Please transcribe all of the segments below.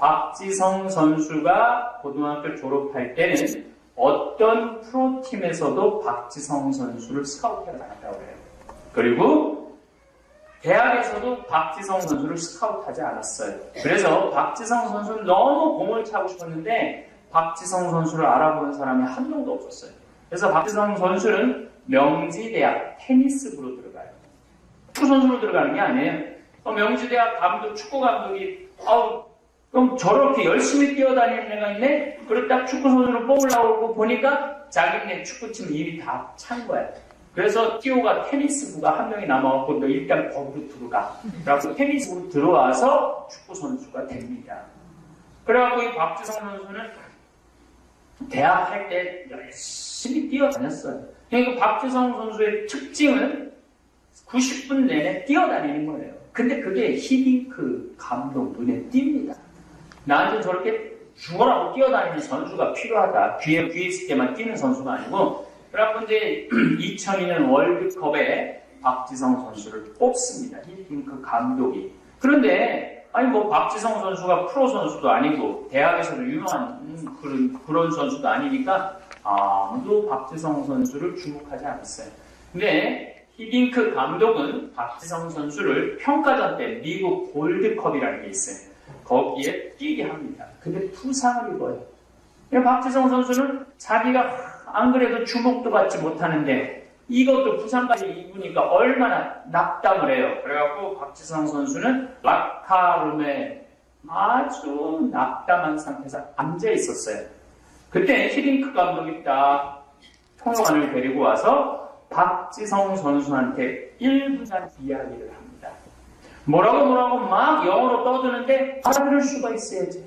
박지성 선수가 고등학교 졸업할 때는 어떤 프로팀에서도 박지성 선수를 스카우트하지 않았다고 해요. 그리고 대학에서도 박지성 선수를 스카우트하지 않았어요. 그래서 박지성 선수는 너무 공을 차고 싶었는데 박지성 선수를 알아보는 사람이 한 명도 없었어요. 그래서 박지성 선수는 명지대학 테니스부로 들어가요. 축구 선수로 들어가는 게 아니에요. 명지대학 감독, 축구 감독이 그럼 저렇게 열심히 뛰어다니는 애가 있네? 그리고 딱 축구 선수로 뽑으려고 보니까 자기네 축구팀 일이 다 찬 거야. 그래서 티오가 테니스부가 한 명이 남아갖고 너 일단 거기로 들어가. 그래서 테니스부로 들어와서 축구 선수가 됩니다. 그래갖고 이 박지성 선수는 대학 할 때 열심히 뛰어다녔어요. 그러니까 박지성 선수의 특징은 90분 내내 뛰어다니는 거예요. 근데 그게 히딩크 감독 눈에 띕니다. 나한테 저렇게 죽어라고 뛰어다니는 선수가 필요하다. 귀에 있을 때만 뛰는 선수가 아니고, 그래갖고 이제 2002년 월드컵에 박지성 선수를 뽑습니다. 히딩크 감독이. 그런데 박지성 선수가 프로 선수도 아니고 대학에서도 유명한 그런 선수도 아니니까 아무도 박지성 선수를 주목하지 않았어요. 근데 히딩크 감독은 박지성 선수를 평가전 때 미국 골드컵이라는 게 있어요. 거기에 뛰게 합니다. 근데 부상을 입어요. 박지성 선수는 자기가 안 그래도 주목도 받지 못하는데 이것도 부상까지 입으니까 얼마나 낙담을 해요. 그래갖고 박지성 선수는 락카룸에 아주 낙담한 상태에서 앉아 있었어요. 그때 히딩크 감독이 딱 통역관을 데리고 와서 박지성 선수한테 1분간 이야기를 합니다. 뭐라고 막 영어로 떠드는데 알아들을 수가 있어야지.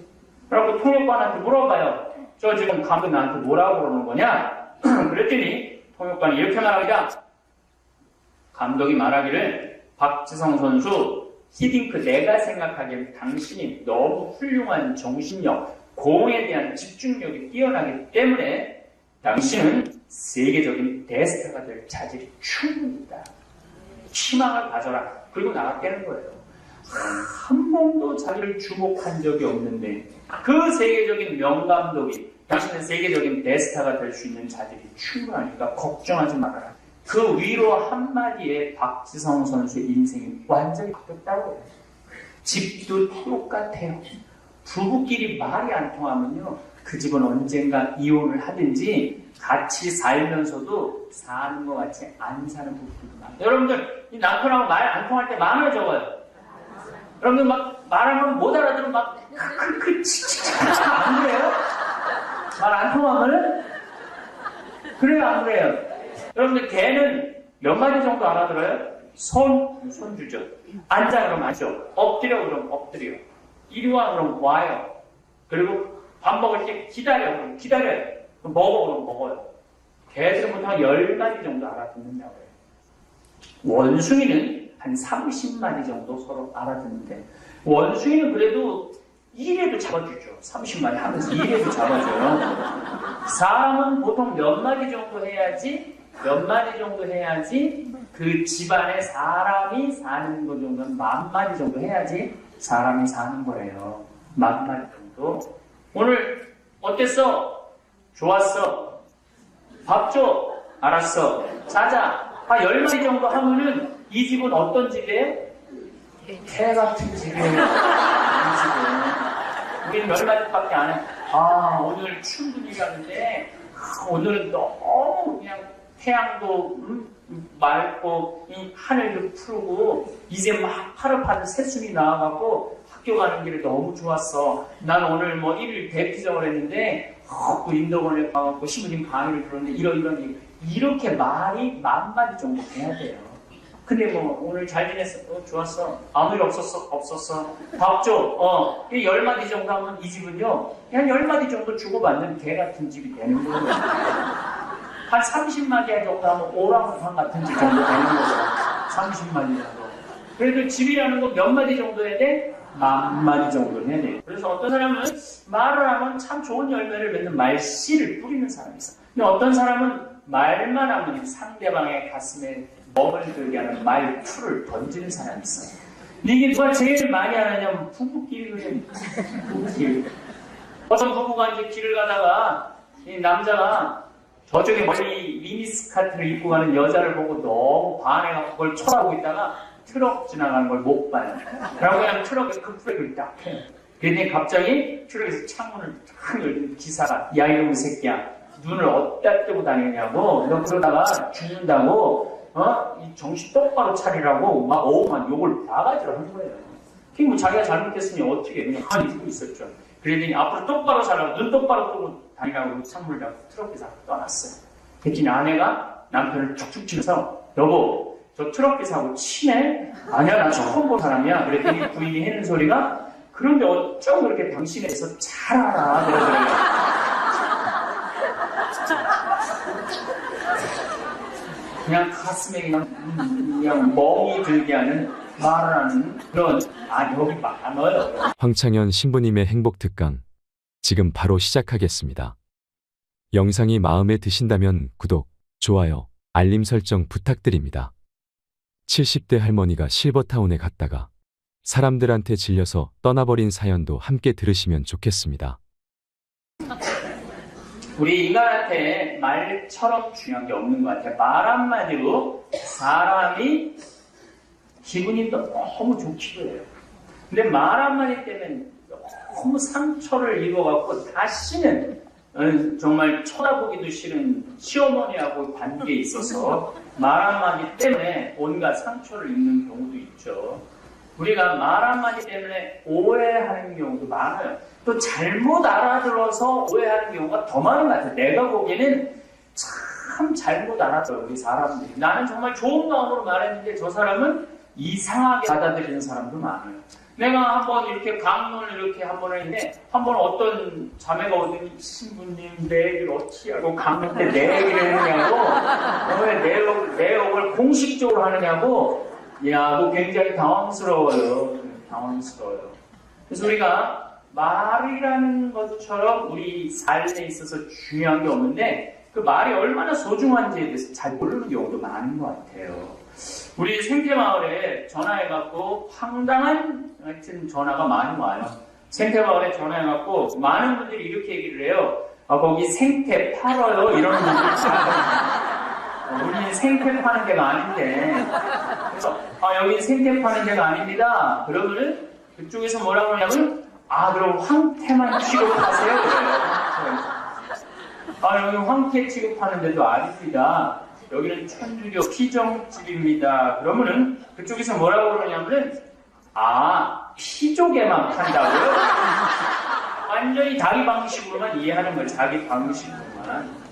그래갖고 통역관한테 물어봐요. 저 지금 감독이 나한테 뭐라고 그러는 거냐? 그랬더니 통역관이 이렇게 말합니다. 감독이 말하기를 박지성 선수, 히딩크 내가 생각하기엔 당신이 너무 훌륭한 정신력, 공에 대한 집중력이 뛰어나기 때문에 당신은 세계적인 대스타가 될 자질이 충분히 있다. 희망을 가져라. 그리고 나갔다는 거예요. 한 번도 자기를 주목한 적이 없는데 그 세계적인 명감독이 당신은 세계적인 대스타가 될 수 있는 자질이 충분하니까 걱정하지 말아라. 그 위로 한마디에 박지성 선수의 인생이 완전히 바뀌었다고 해요. 집도 똑같아요. 부부끼리 말이 안 통하면요, 그 집은 언젠가 이혼을 하든지 같이 살면서도 사는 것 같이 안 사는 부부들도 많아요. 여러분들, 이 남편하고 말 안 통할 때 많아요, 적어요? 여러분들 막 말하면 못 알아들으면 막 안 그래요? 말 안 통하면은? 그래요, 안 그래요? 여러분들 개는 몇 마디 정도 알아들어요? 손주죠. 앉아 그러면 앉죠. 엎드려 그러면 엎드려. 이리 와 그러면 와요. 그리고 밥 먹을 때 기다려 그러면 기다려요. 그럼 먹어 그러면 먹어요. 개들은 보통 한 10마디 정도 알아듣는다고 해요. 원숭이는 한 30마디 정도 서로 알아듣는데 원숭이는 그래도 1회도 잡아주죠. 30마디 하면서 1회도 잡아줘요. 사람은 보통 몇 마디 정도 해야지 그 집안에 사람이 사는 것 정도는 10,000마디 정도 해야지 사람이 사는 거예요. 10,000마디 정도. 오늘 어땠어? 좋았어. 밥 줘. 알았어. 자자. 10마디 정도 하면은 이 집은 어떤 집이에요? 개 같은 집이에요. 이 집은. 우리는 10마디밖에 안 해. 오늘 출근이라는데 오늘은 너무 그냥 태양도 맑고 이 하늘도 푸르고 이제 막 파릇파릇 새순이 나와갖고 학교 가는 길이 너무 좋았어. 난 오늘 뭐 1일 대피정을 했는데 인도원에 가갖고 신부님 강의를 들었는데 이런 이렇게 말이 10,000마디 정도 돼야 돼요. 근데 뭐 오늘 잘 지냈어? 좋았어. 아무 일 없었어. 밥 줘. 10마디 정도 하면 이 집은요 한 10마디 정도 주고받는 개 같은 집이 되는 거예요. 한 30마디 정도 하면 오랑우탄 같은 집 정도 되는 거예요. 30마디 정도. 그래도 집이라는 거 몇 마디 정도 해야 돼? 10,000마디 정도 해야 돼. 그래서 어떤 사람은 말을 하면 참 좋은 열매를 맺는 말씨를 뿌리는 사람이 있어. 근데 어떤 사람은 말만 하면 상대방의 가슴에 멍을 들게 하는 말투를 던지는 사람이 있어요. 이게 누가 제일 많이 하냐면 부부끼리 그래. 부부끼리. 어떤 부부가 이제 길을 가다가 이 남자가 저쪽에 멀리 미니스커트를 입고 가는 여자를 보고 너무 반해갖고 그걸 쳐다보고 있다가 트럭 지나가는 걸 못 봐요. 그러고 그냥 트럭에서 급브레이크를 딱 해요. 그랬더니 갑자기 트럭에서 창문을 탁 열린 기사가 야 이놈의 새끼야 눈을 어디다 뜨고 다니냐고 너 그러다가 죽는다고 이 정신 똑바로 차리라고 막 욕을 바가지로 한 거예요. 그게 뭐 자기가 잘못했으니 어떻게 그냥 가만히 듣고 있었죠. 그랬더니 앞으로 똑바로 살라고 눈 똑바로 뜨고 다니라고 창문을 잡고 트럭기사가 떠났어요. 그랬더니 아내가 남편을 툭툭 치면서 여보 저 트럭기사하고 친해? 아니야 나 처음 본 사람이야. 그랬더니 부인이 해는 소리가 그런데 어쩜 그렇게 당신에 대해서 잘 알아 그러더라고요. 그냥 가슴에 그냥 멍이 들게 하는 말을 하는 그런 여기 많아요. 황창현 신부님의 행복특강 지금 바로 시작하겠습니다. 영상이 마음에 드신다면 구독, 좋아요, 알림 설정 부탁드립니다. 70대 할머니가 실버타운에 갔다가 사람들한테 질려서 떠나버린 사연도 함께 들으시면 좋겠습니다. 우리 인간한테 말처럼 중요한 게 없는 것 같아요. 말 한마디로 사람이 기분이 너무 좋기도 해요. 근데 말 한마디 때문에 너무 상처를 입어갖고 다시는 정말 쳐다보기도 싫은 시어머니하고 관계에 있어서 말 한마디 때문에 온갖 상처를 입는 경우도 있죠. 우리가 말 한마디 때문에 오해하는 경우도 많아요. 또 잘못 알아들어서 오해하는 경우가 더 많은 것 같아요. 내가 보기에는 참 잘못 알았어요. 우리 사람들이. 나는 정말 좋은 마음으로 말했는데 저 사람은 이상하게 받아들이는 사람도 많아요. 내가 한번 이렇게 강론을 이렇게 한번 했는데 한번 어떤 자매가 오더니 신부님 내 얘기를 어떻게 하고 강론 때 내 얘기를 했냐고 왜 내 욕을 공식적으로 하느냐고 야, 뭐 굉장히 당황스러워요. 당황스러워요. 그래서 우리가 말이라는 것처럼 우리 삶에 있어서 중요한 게 없는데 그 말이 얼마나 소중한지에 대해서 잘 모르는 경우도 많은 것 같아요. 우리 생태마을에 전화해갖고 황당한 하여튼 전화가 많이 와요. 생태마을에 전화해갖고 많은 분들이 이렇게 얘기를 해요. 거기 생태 팔아요. 이런 분들이 많아요. 우리 생태 파는 데가 아닌데 그래서 여기 생태 파는 데가 아닙니다. 그러면은 그쪽에서 뭐라고 하냐면 그럼 황태만 취급하세요. 그래요. 여기 황태 취급하는 데도 아닙니다. 여기는 천주교 피정집입니다. 그러면은 그쪽에서 뭐라고 그러냐면은 피족에만 판다고요? 완전히 자기 방식으로만 이해하는 거예요. 자기 방식으로만.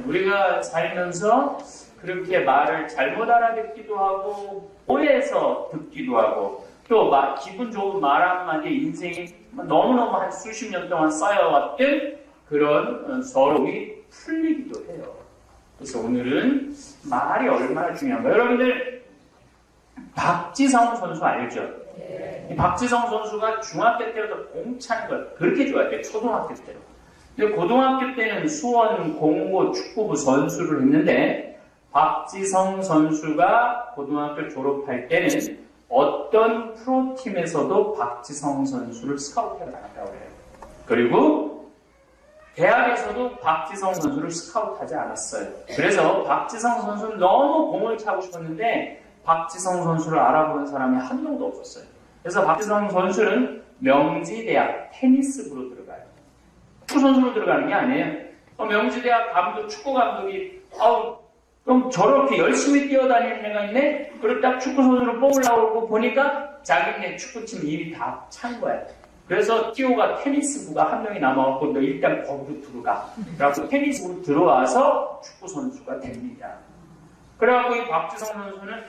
우리가 살면서 그렇게 말을 잘못 알아듣기도 하고 오해해서 듣기도 하고 또 기분 좋은 말 한마디에 인생이 너무너무 한 수십 년 동안 쌓여왔던 그런 서러움이 풀리기도 해요. 그래서 오늘은 말이 얼마나 중요한가. 여러분들 박지성 선수 알죠? 이 박지성 선수가 중학교 때부터 공 차는 걸 그렇게 좋아했대요. 초등학교 때로. 근데 고등학교 때는 수원 공고 축구부 선수를 했는데 박지성 선수가 고등학교 졸업할 때는 어떤 프로팀에서도 박지성 선수를 스카우트해 나갔다고 해요. 그리고 대학에서도 박지성 선수를 스카우트하지 않았어요. 그래서 박지성 선수는 너무 공을 차고 싶었는데 박지성 선수를 알아보는 사람이 한 명도 없었어요. 그래서 박지성 선수는 명지대학 테니스부로 들어가요. 축구 선수로 들어가는 게 아니에요. 명지대학 감독, 축구 감독이 그럼 저렇게 열심히 뛰어다니는 애가 있네? 그리고 딱 축구 선수로 뽑으려고 보니까 자기네 축구팀 이미 다 찬 거야. 그래서 티오가 테니스부가 한 명이 남아갖고 너 일단 거기로 들어가. 그래서 테니스부로 들어와서 축구 선수가 됩니다. 그래갖고 이 박지성 선수는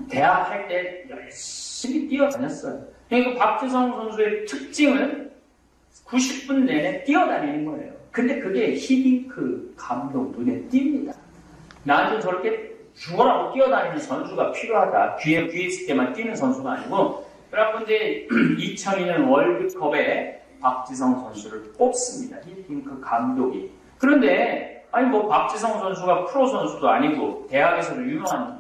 대학 할 때 열심히 뛰어다녔어요. 그러니까 박지성 선수의 특징은 90분 내내 뛰어다니는 거예요. 근데 그게 히딩크 감독 눈에 띕니다. 나한테 저렇게 죽어라고 뛰어다니는 선수가 필요하다. 뒤에 있을 때만 뛰는 선수가 아니고 그래갖고 이제 2002년 월드컵에 박지성 선수를 뽑습니다. 히딩크 감독이. 그런데 박지성 선수가 프로 선수도 아니고 대학에서도 유명한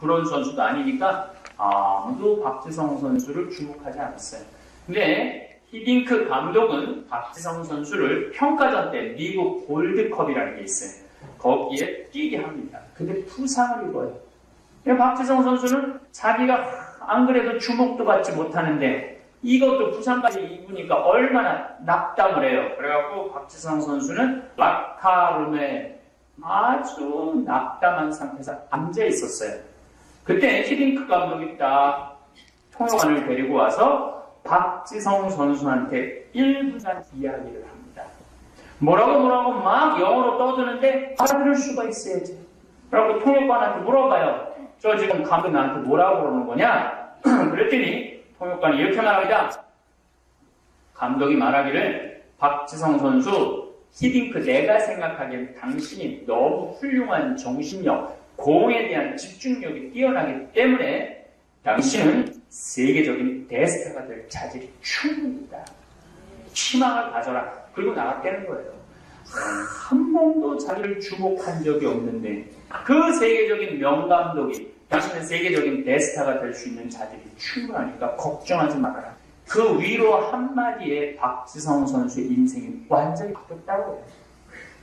그런 선수도 아니니까 아무도 박지성 선수를 주목하지 않았어요. 근데 히딩크 감독은 박지성 선수를 평가전 때 미국 골드컵이라는 게 있어요. 거기에 뛰게 합니다. 근데 부상을 입어요. 박지성 선수는 자기가 안 그래도 주목도 받지 못하는데 이것도 부상까지 입으니까 얼마나 낙담을 해요. 그래갖고 박지성 선수는 락카룸에 아주 낙담한 상태에서 앉아 있었어요. 그때 히딩크 감독이 딱 통역관을 데리고 와서 박지성 선수한테 1분간 이야기를 합니다. 뭐라고 막 영어로 떠드는데 알아들을 수가 있어야지. 그러고 통역관한테 물어봐요. 저 지금 감독 나한테 뭐라고 그러는 거냐? 그랬더니 통역관이 이렇게 말합니다. 감독이 말하기를 박지성 선수, 히딩크 내가 생각하기엔 당신이 너무 훌륭한 정신력, 공에 대한 집중력이 뛰어나기 때문에 당신은 세계적인 대스타가 될 자질이 충분히 있다. 희망을 가져라. 그리고 나갔다는 거예요. 한 번도 자기를 주목한 적이 없는데 그 세계적인 명감독이 당신은 세계적인 대스타가 될 수 있는 자질이 충분하니까 걱정하지 말아라. 그 위로 한마디에 박지성 선수의 인생이 완전히 바뀌었다고 해요.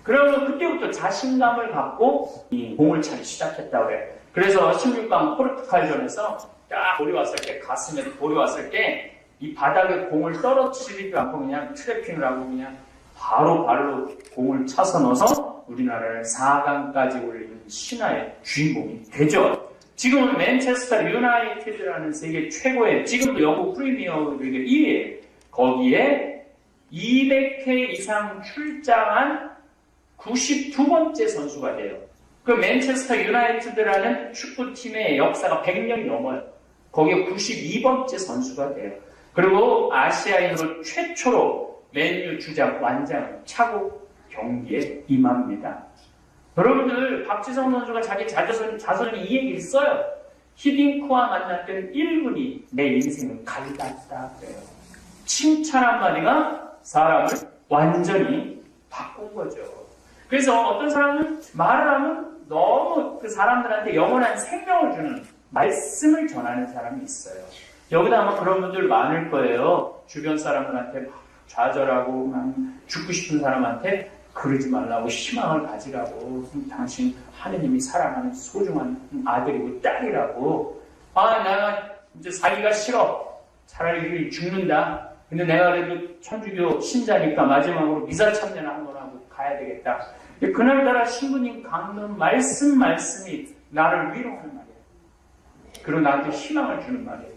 그러면 그때부터 자신감을 갖고 이 공을 차기 시작했다고 해요. 그래서 16강 포르투갈전에서 딱 볼이 왔을 때, 가슴에 볼이 왔을 때 이 바닥에 공을 떨어뜨리지도 않고 그냥 트래핑을 하고 그냥 바로 발로 공을 차서 넣어서 우리나라를 4강까지 올리는 신화의 주인공이 되죠. 지금은 맨체스터 유나이티드라는 세계 최고의, 지금도 영국 프리미어리그 1위에 거기에 200회 이상 출장한 92번째 선수가 돼요. 그 맨체스터 유나이티드라는 축구팀의 역사가 100년이 넘어요. 거기에 92번째 선수가 돼요. 그리고 아시아인으로 최초로 맨유 주장 완장을 차고 경기에 임합니다. 여러분들 박지성 선수가 자기 자선이 이 얘기를 써요. 히딩크와 만났던 1분이 내 인생을 갈랐다 그래요. 칭찬 한마디가 사람을 완전히 바꾼 거죠. 그래서 어떤 사람은 말을 하면 너무 그 사람들한테 영원한 생명을 주는 말씀을 전하는 사람이 있어요. 여기다 아마 그런 분들 많을 거예요. 주변 사람들한테 막 좌절하고 막 죽고 싶은 사람한테 그러지 말라고, 희망을 가지라고, 당신 하느님이 사랑하는 소중한 아들이고 딸이라고. 내가 이제 살기가 싫어. 차라리 죽는다. 근데 내가 그래도 천주교 신자니까 마지막으로 미사 참여를 한번 하고 가야 되겠다. 그날따라 신부님 강론 말씀이 나를 위로하는 말이에요. 그리고 나한테 희망을 주는 말이에요.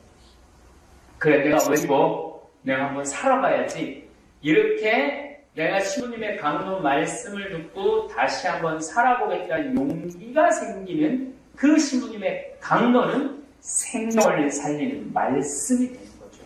그래, 내가 외고 내가 한번 살아봐야지. 이렇게 내가 신부님의 강론 말씀을 듣고 다시 한번 살아보겠다는 용기가 생기는 그 신부님의 강론은 생명을 살리는 말씀이 되는 거죠.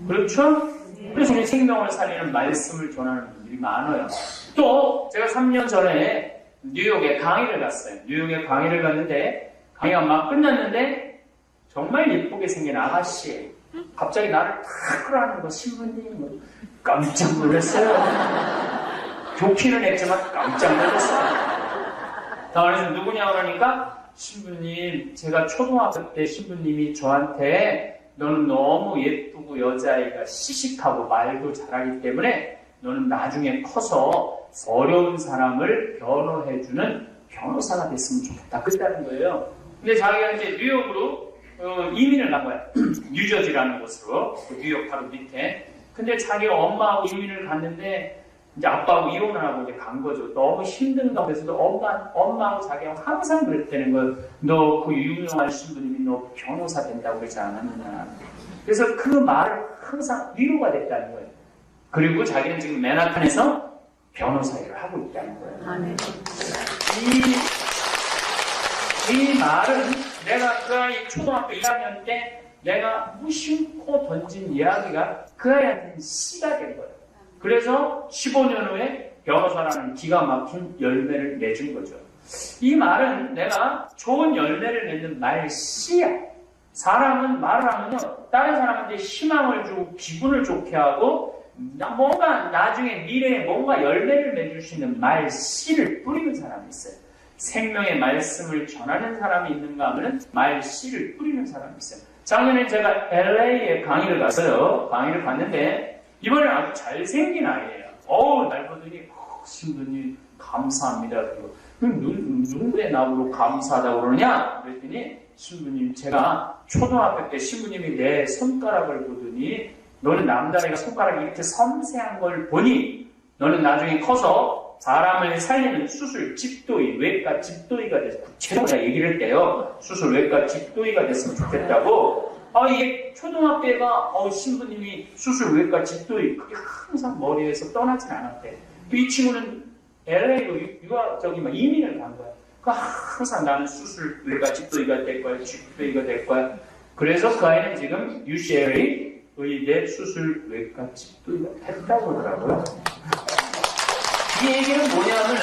그렇죠? 그래서 우리 생명을 살리는 말씀을 전하는 분들이 많아요. 또 제가 3년 전에 뉴욕에 강의를 갔어요. 뉴욕에 강의를 갔는데 강의가 막 끝났는데 정말 예쁘게 생긴 아가씨 갑자기 나를 탁 끌어안는 거, 신부님. 깜짝 놀랐어요. 좋기는 했지만 깜짝 놀랐어요. 그래서 누구냐고 그러니까 신부님, 제가 초등학교 때 신부님이 저한테 너는 너무 예쁘고 여자애가 시식하고 말도 잘하기 때문에 너는 나중에 커서 어려운 사람을 변호해주는 변호사가 됐으면 좋겠다. 그랬다는 거예요. 근데 자기가 이제 뉴욕으로 이민을 간 거야. 뉴저지라는 곳으로. 그 뉴욕 바로 밑에. 근데 자기 엄마하고 이민을 갔는데 이제 아빠하고 이혼을 하고 이제 간 거죠. 너무 힘든 가운데서도 엄마하고 자기하고 항상 그랬다는 거예요. 너 그 유명한 신부님이 너 변호사 된다고 그러지 않았느냐. 그래서 그 말을 항상 위로가 됐다는 거예요. 그리고 자기는 지금 맨하탄에서 변호사 일을 하고 있다는 거예요. 아, 네. 이 말은 내가 그 아이 초등학교 2학년 때 내가 무심코 던진 이야기가 그 아이한테는 씨가 된 거예요. 그래서 15년 후에 변호사라는 기가 막힌 열매를 내준 거죠. 이 말은 내가 좋은 열매를 맺는 말씨야. 사람은 말을 하면요, 다른 사람한테 희망을 주고 기분을 좋게 하고 뭔가 나중에 미래에 뭔가 열매를 맺을 수 있는 말씨를 뿌리는 사람이 있어요. 생명의 말씀을 전하는 사람이 있는가 하면 말씨를 뿌리는 사람이 있어요. 작년에 제가 LA에 강의를 갔어요. 강의를 갔는데 이번에 아주 잘생긴 아이예요. 날 보더니 신부님 감사합니다. 그리고 누구의 나보고 감사하다고 그러냐? 그랬더니 신부님 제가 초등학교 때 신부님이 내 손가락을 보더니 너는 남자애가 손가락이 이렇게 섬세한 걸 보니 너는 나중에 커서 사람을 살리는 수술 집도의, 외과 집도의가 돼서 구체적으로 얘기를 했대요. 수술 외과 집도의가 됐으면 좋겠다고. 이게 초등학교 애가 신부님이 수술 외과 집도의 그게 항상 머리에서 떠나진 않았대. 이 친구는 LA로 이민을 간 거야. 항상 나는 수술 외과 집도의가 될 거야, 집도의가 될 거야. 그래서 그 아이는 지금 UCLA 의대 수술 외과 집도의가 됐다고 하더라고요. 이 얘기는 뭐냐면은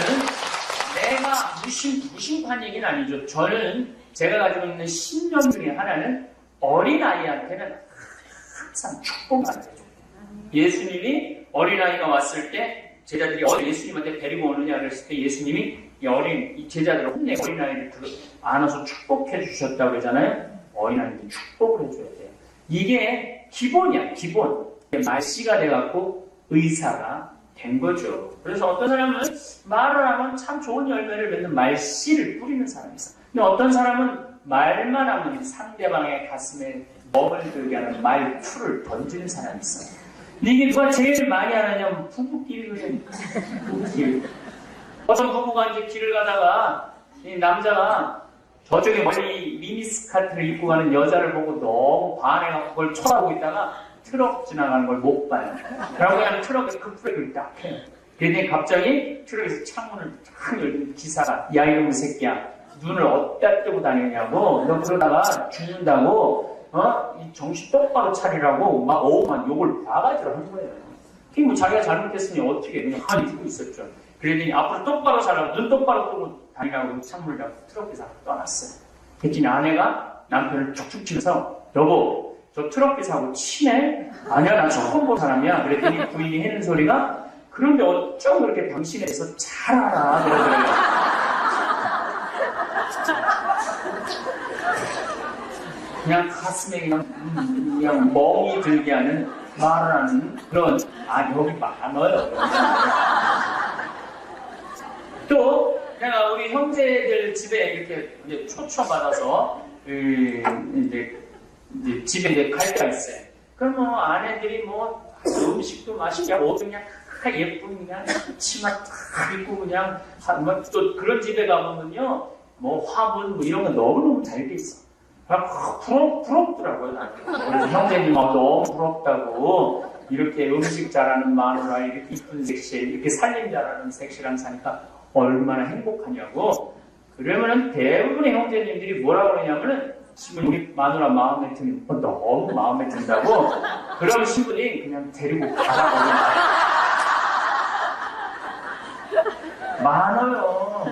내가 무심한 얘기는 아니죠. 저는 제가 가지고 있는 신념 중에 하나는 어린아이한테는 항상 축복을 해줘요. 예수님이 어린아이가 왔을 때 제자들이 예수님한테 데리고 오느냐 그랬을 때 예수님이 이 제자들을 혼내고 어린아이를 안아서 축복해 주셨다고 그러잖아요. 어린아이한테 축복을 해줘야 돼요. 이게 기본이야, 기본. 말씨가 돼갖고 의사가 된 거죠. 그래서 어떤 사람은 말을 하면 참 좋은 열매를 맺는 말씨를 뿌리는 사람이 있어. 근데 어떤 사람은 말만 하면 상대방의 가슴에 멍을 들게 하는 말투를 던지는 사람이 있어. 근데 이게 누가 제일 많이 하느냐면 부부끼리거든요. 부부끼리. 어떤 부부가 이제 길을 가다가 이 남자가 저쪽에 멀리 미니스커트를 입고 가는 여자를 보고 너무 반해갖고 그걸 쳐다보고 있다가 트럭 지나가는 걸 못 봐요. 그러고 그냥 트럭에서 급브레이크를 딱 해요. 그랬더니 갑자기 트럭에서 창문을 탁 열더니 기사가 야 이놈의 새끼야 눈을 어디다 뜨고 다니냐고 너 그러다가 죽는다고 이 정신 똑바로 차리라고 막 욕을 바가지로 한 거예요. 그게 뭐 자기가 잘못했으니 어떻게 그냥 가만히 듣고 있었죠. 그랬더니 앞으로 똑바로 살라고 눈 똑바로 뜨고 다니라고 창문을 잡고 트럭에서 떠났어요. 그랬더니 아내가 남편을 툭툭 치면서 여보 저 트럭 기사하고 친해? 아니야 나 처음 본 사람이야. 그랬더니 부인이 하는 소리가 그런데 어쩜 그렇게 당신에 대해서 잘 알아 그러더래요. 그냥 가슴에 그냥 멍이 들게 하는 말을 하는 그런 여기 많아요. 또 내가 우리 형제들 집에 이렇게 이제 초청받아서 이제 집에 갈 때가 있어요. 그럼 아내들이 음식도 맛있게 하고 그냥 예쁜 그냥 치마 딱 입고 그냥 또 그런 집에 가보면요 화분 이런 거 너무너무 잘 돼 있어. 부럽더라고요. 그래서 형제님 너무 부럽다고 이렇게 음식 잘하는 마누라 이렇게 이쁜 섹시 이렇게 살림 잘하는 섹시랑 사니까 얼마나 행복하냐고. 그러면은 대부분의 형제님들이 뭐라 그러냐면은 신부님 우리 마누라 마음에 드는 너무 마음에 든다고. 그러면 신부님 그냥 데리고 가라고. 많아요.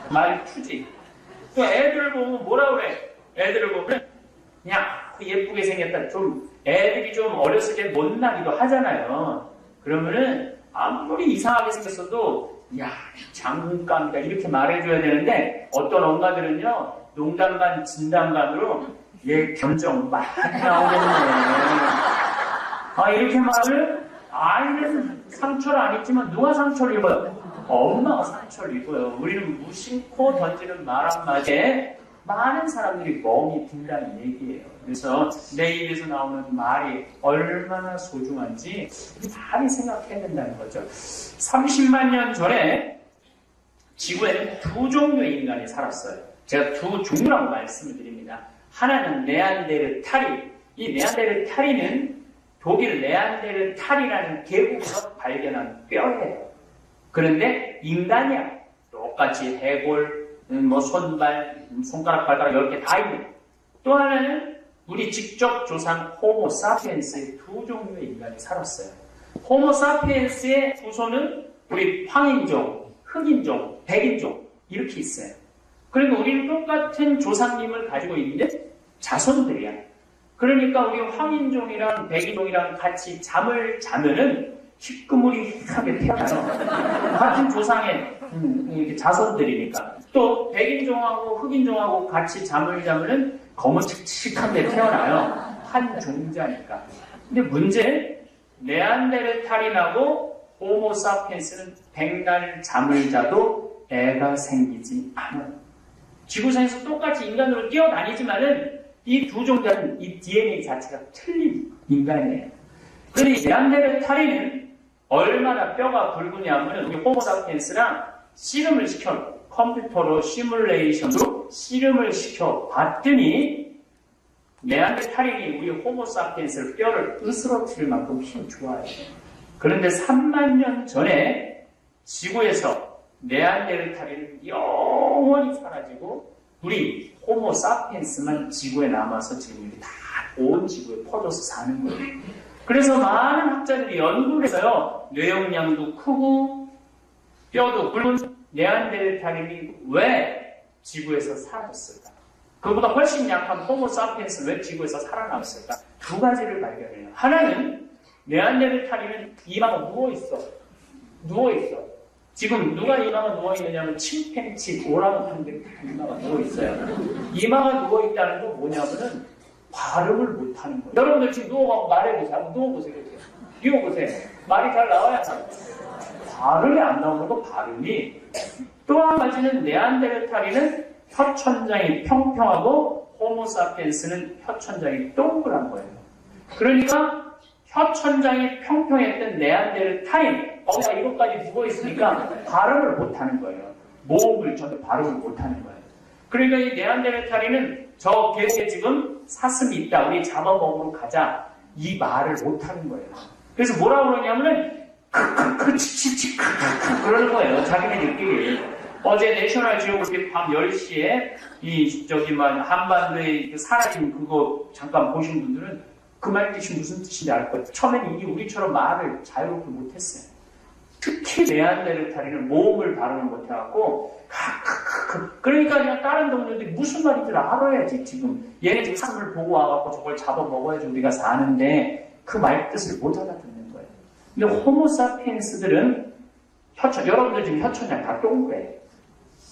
말투지. 또 애들 보면 뭐라 그래? 애들을 보면 그냥 예쁘게 생겼다. 좀 애들이 좀 어렸을 때 못나기도 하잖아요. 그러면은 아무리 이상하게 생겼어도 야 장군감이다 이렇게 말해줘야 되는데 어떤 엄마들은요 농담 반 진담 반으로 얘 견적 많이 나오겠네. 이렇게 말을 아이는 상처를 안 입지만 누가 상처를 입어요? 엄마가 상처를 입어요. 우리는 무심코 던지는 말 한마디에 많은 사람들이 멍이 든다는 얘기예요. 그래서 내 입에서 나오는 말이 얼마나 소중한지 많이 생각해야 된다는 거죠. 30만 년 전에 지구에는 두 종류의 인간이 살았어요. 제가 두 종류라고 말씀을 드립니다. 하나는 네안데르탈인. 이 네안데르탈인은 독일 네안데르탈이라는 계곡에서 발견한 뼈예요. 그런데 인간이야. 똑같이 해골, 손발, 손가락, 발가락 10개 다 있는. 또 하나는 우리 직접 조상 호모 사피엔스의 두 종류의 인간이 살았어요. 호모 사피엔스의 후손은 우리 황인종, 흑인종, 백인종 이렇게 있어요. 그리고 우리는 똑같은 조상님을 가지고 있는 자손들이야. 그러니까 우리 황인종이랑 백인종이랑 같이 잠을 자면은 희끄무리하게 태어나요. 같은 조상의 이렇게 자손들이니까. 또 백인종하고 흑인종하고 같이 잠을 자면은 검은칙칙한데 태어나요. 한 종자니까. 근데 문제, 네안데르탈인하고 호모사피엔스는 백날 잠을 자도 애가 생기지 않아요. 지구상에서 똑같이 인간으로 뛰어다니지만은 이 두 종자는 이 DNA 자체가 틀린 인간이에요. 그런데 이 네안데르탈인은 얼마나 뼈가 굵으냐면 우리 호모사피엔스랑 씨름을 시켜 컴퓨터로 시뮬레이션으로 씨름을 시켜 봤더니 네안데르탈인이 우리 호모사피엔스를 뼈를 으스러뜨릴 만큼 힘이 좋아요. 그런데 3만 년 전에 지구에서 네안데르탈인은 영원히 사라지고 우리 호모사피엔스만 지구에 남아서 지금 이렇게 다 온 지구에 퍼져서 사는 거예요. 그래서 많은 학자들이 연구를 해서요. 뇌용량도 크고 뼈도 굵은 네안데르탈인이 왜 지구에서 사라졌을까? 그보다 훨씬 약한 호모사피엔스 왜 지구에서 살아남았을까? 두 가지를 발견해요. 하나는 네안데르탈인은 이마가 누워있어. 지금 누가 이마가 누워있느냐면 침팬치, 오랑우탄들이 이마가 누워있어요. 이마가 누워있다는 건 뭐냐면은 발음을 못하는 거예요. 여러분들 지금 누워가고 말해보세요. 한번 누워보세요. 누워보세요. 말이 잘 나와야 나와요. 발음이 안 나오는 거 발음이. 또 한 가지는 네안데르탈인은 혀천장이 평평하고 호모사피엔스는 혀천장이 동그란 거예요. 그러니까 혀천장이 평평했던 네안데르탈인 거기다 이것까지 누워있으니까 발음을 못하는 거예요. 모음을 전혀 발음을 못하는 거예요. 그러니까 이 네안데르탈인은 저 계곡에 지금 사슴이 있다. 우리 잡아먹으러 가자. 이 말을 못하는 거예요. 그래서 뭐라고 그러냐면은 크크크치치치 크크크 그러는 거예요. 자기네들끼리. 어제 내셔널 지오그래픽 밤 10시에 한반도에 사라진 그거 잠깐 보신 분들은 그 말 뜻이 무슨 뜻인지 알 거예요. 처음에는 이게 우리처럼 말을 자유롭게 못했어요. 특히 네안데르탈인은 모음을 발음을 못해갖고 그러니까 그냥 다른 동료들이 무슨 말인지 알아야지. 지금 얘네 지금 사슴을 보고 와갖고 저걸 잡아먹어야지 우리가 사는데 그 말 뜻을 못 알아듣는 거예요. 근데 호모사피엔스들은 여러분들 지금 혀천장 다 동그래.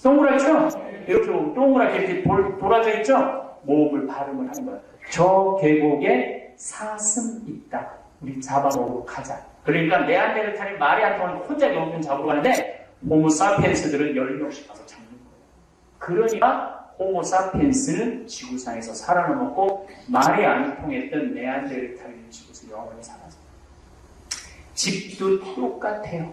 동그랗죠? 이렇게 보면 동그랗게 이렇게 돌아져 있죠? 모음을 발음을 하는 거예요. 저 계곡에 사슴 있다. 우리 잡아먹으러 가자. 그러니까 네안데르탈인 말이 안 통하는 혼자 영웅 잡으러 가는데 호모사피엔스들은 10명씩 가서 잡는 거예요. 그러니까 호모사피엔스는 지구상에서 살아남았고 말이 안 통했던 네안데르탈인은 지구에서 영원히 살아서 집도 똑같아요.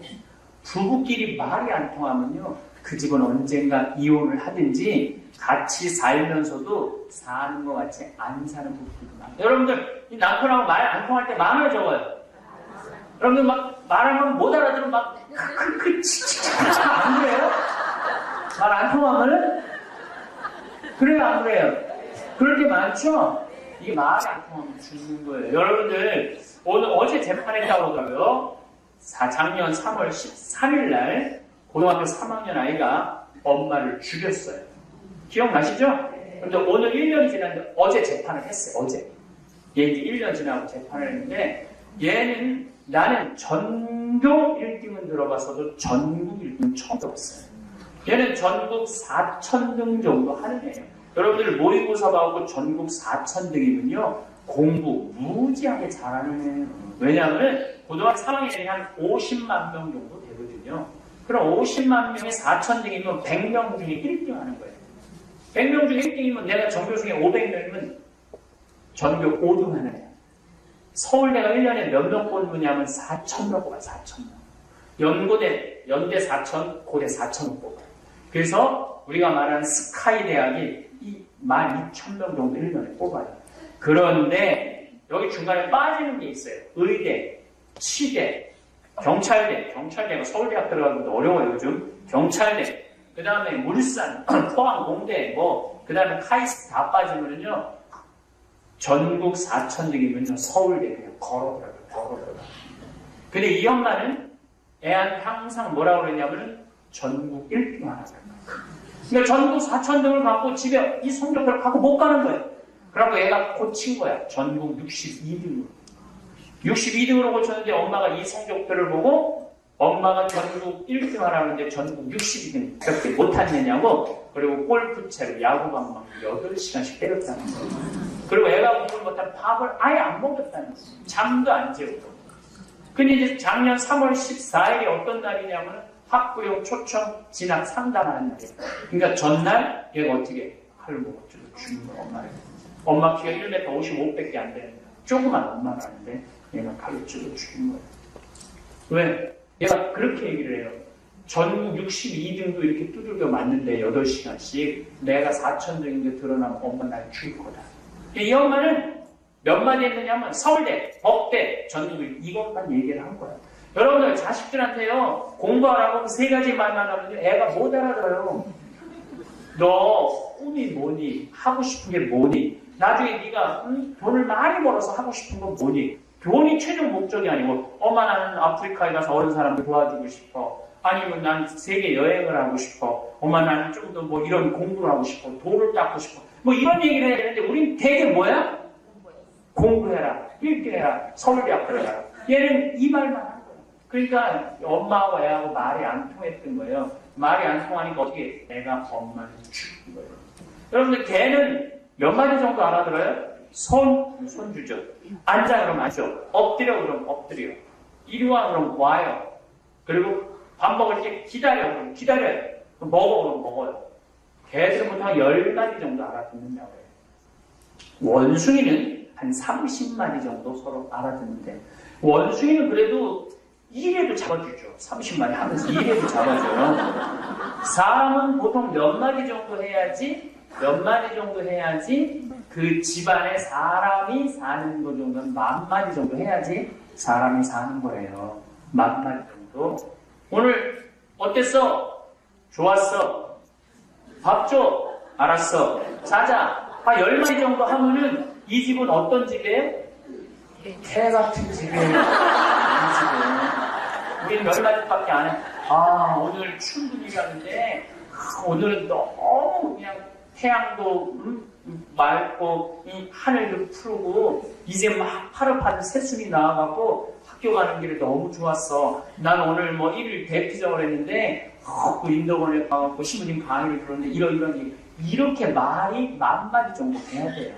부부끼리 말이 안 통하면요 그 집은 언젠가 이혼을 하든지 같이 살면서도 사는 것 같이 안 사는 부부들도 많아요. 여러분들 이 남편하고 말 안 통할 때 많아요 적어요? 여러분들 막 말하면 못 알아들으면 막 안 그래요? 말 안 통하면은? 그래요 안 그래요? 그럴 게 많죠? 이게 말이 안 통하면 죽는 거예요. 여러분들 어제 재판했다고 그러더라고요. 작년 3월 13일 날 고등학교 3학년 아이가 엄마를 죽였어요. 기억나시죠? 근데 오늘 1년이 지났는데 어제 재판을 했어요. 어제. 얘 이제 1년 지나고 재판을 했는데 얘는 나는 전교 1등은 들어봤어도 전국 1등은 처음 들어봤어요. 얘는 전국 4,000등 정도 하는 애예요. 여러분들 모의고사 봐고 전국 4,000등이면요 공부 무지하게 잘하는 애예요. 왜냐하면 고등학교 3학년이 한 50만 명 정도 되거든요. 그럼 50만 명에 4,000등이면 100명 중에 1등 하는 거예요. 100명 중에 1등이면 내가 전교 중에 500명이면 전교 5등 하는 애예요. 서울대가 1년에 몇 명 뽑느냐면 4,000명 뽑아요. 4,000명. 연대 4,000, 고대 4,000명 뽑아요. 그래서 우리가 말하는 스카이 대학이 12,000명 정도 1년에 뽑아요. 그런데 여기 중간에 빠지는 게 있어요. 의대, 치대, 경찰대가 서울대학 들어가기도 어려워요 요즘. 경찰대, 그 다음에 물산, 포항, 공대, 그 다음에 카이스트 다 빠지면은요 전국 4,000등이면요 서울대 그냥 걸어 들어가요. 근데 이 엄마는 애한테 항상 뭐라고 그러냐면은 전국 1등 하라고. 그러니까 전국 4,000등을 갖고 집에 이 성적표를 갖고 못 가는 거예요. 그래갖고 얘가 고친 거야. 전국 62등으로. 62등으로 고쳤는데 엄마가 이 성적표를 보고 엄마가 전국 1등 하라는데 전국 62등 그렇게 못하느냐고. 그리고 골프채로 야구방망이 8시간씩 때렸다는 거예요. 그리고 애가 공부를 못하면 밥을 아예 안 먹였다는 거예요. 잠도 안 재우고. 근데 이제 작년 3월 14일이 어떤 날이냐면 학부형 초청 진학 상담하는 날이에요. 그러니까 전날 얘가 어떻게 칼을 먹었죠. 죽는 거야, 엄마를. 엄마 키가 1m 55밖에 안 되는데 조그만 엄마가 아닌데 얘가 칼을 찔러 죽인 거예요. 왜? 얘가 그렇게 얘기를 해요. 전국 62등도 이렇게 두들겨 맞는데 8시간씩 내가 4,000등인데 드러나면 엄마 날 죽일 거다. 이 엄마는 몇 마디 했느냐면 서울대, 법대, 전국 이것만 얘기를 한 거야. 여러분들 자식들한테요 공부하라고 그 3가지 말만 하면 애가 못 알아들어요. 너 꿈이 뭐니? 하고 싶은 게 뭐니? 나중에 네가 돈을 많이 벌어서 하고 싶은 건 뭐니? 돈이 최종 목적이 아니고 엄마 나는 아프리카에 가서 어린 사람들 도와주고 싶어. 아니면 난 세계 여행을 하고 싶어. 엄마 나는 좀 더 뭐 이런 공부를 하고 싶어. 돌을 닦고 싶어. 뭐 이런 얘기를 해야 되는데 우린 되게 뭐야? 공부해라. 1등 해라. 서울대학 들어가라. 얘는 이 말만 한 거야. 그러니까 엄마하고 애하고 말이 안 통했던 거예요. 말이 안 통하니까 어떻게 내가 엄마를 죽인 거예요. 여러분들 걔는 몇 마디 정도 알아들어요? 손주죠. 앉아 그럼 앉아. 엎드려 그럼 엎드려. 이리 와 그럼 와요. 그리고 밥 먹을 때 기다려 그럼 기다려요. 그럼 먹어 그럼 먹어요. 걔들은 한 10마디 정도 알아듣는다고 해요. 원숭이는 한 30마디 정도 서로 알아듣는데 원숭이는 그래도 1회도 잡아주죠. 30마디 하면서 1회도 잡아줘요. 사람은 보통 몇 마디 정도 해야지 그 집안에 사람이 사는 거 정도는 10,000마디 정도 해야지 사람이 사는 거예요. 10,000마디 정도. 오늘 어땠어? 좋았어. 밥 줘. 알았어. 자자. 한 10마디 정도 하면은 이 집은 어떤 집이에요? 개 같은 집이에요. 이 집은. 우리는 몇 마디밖에 안 해. 아, 오늘 출근이라는데 오늘은 너무 그냥 태양도 맑고 이 하늘도 푸르고 이제 막 파릇파릇 새순이 나와갖고 학교 가는 길에 너무 좋았어. 난 오늘 뭐 1일 대피정을 했는데 그 인도원에 가갖고 신부님 강의를 들었는데 이런 얘기. 이렇게 말이 10,000마디 정도 돼야 돼요.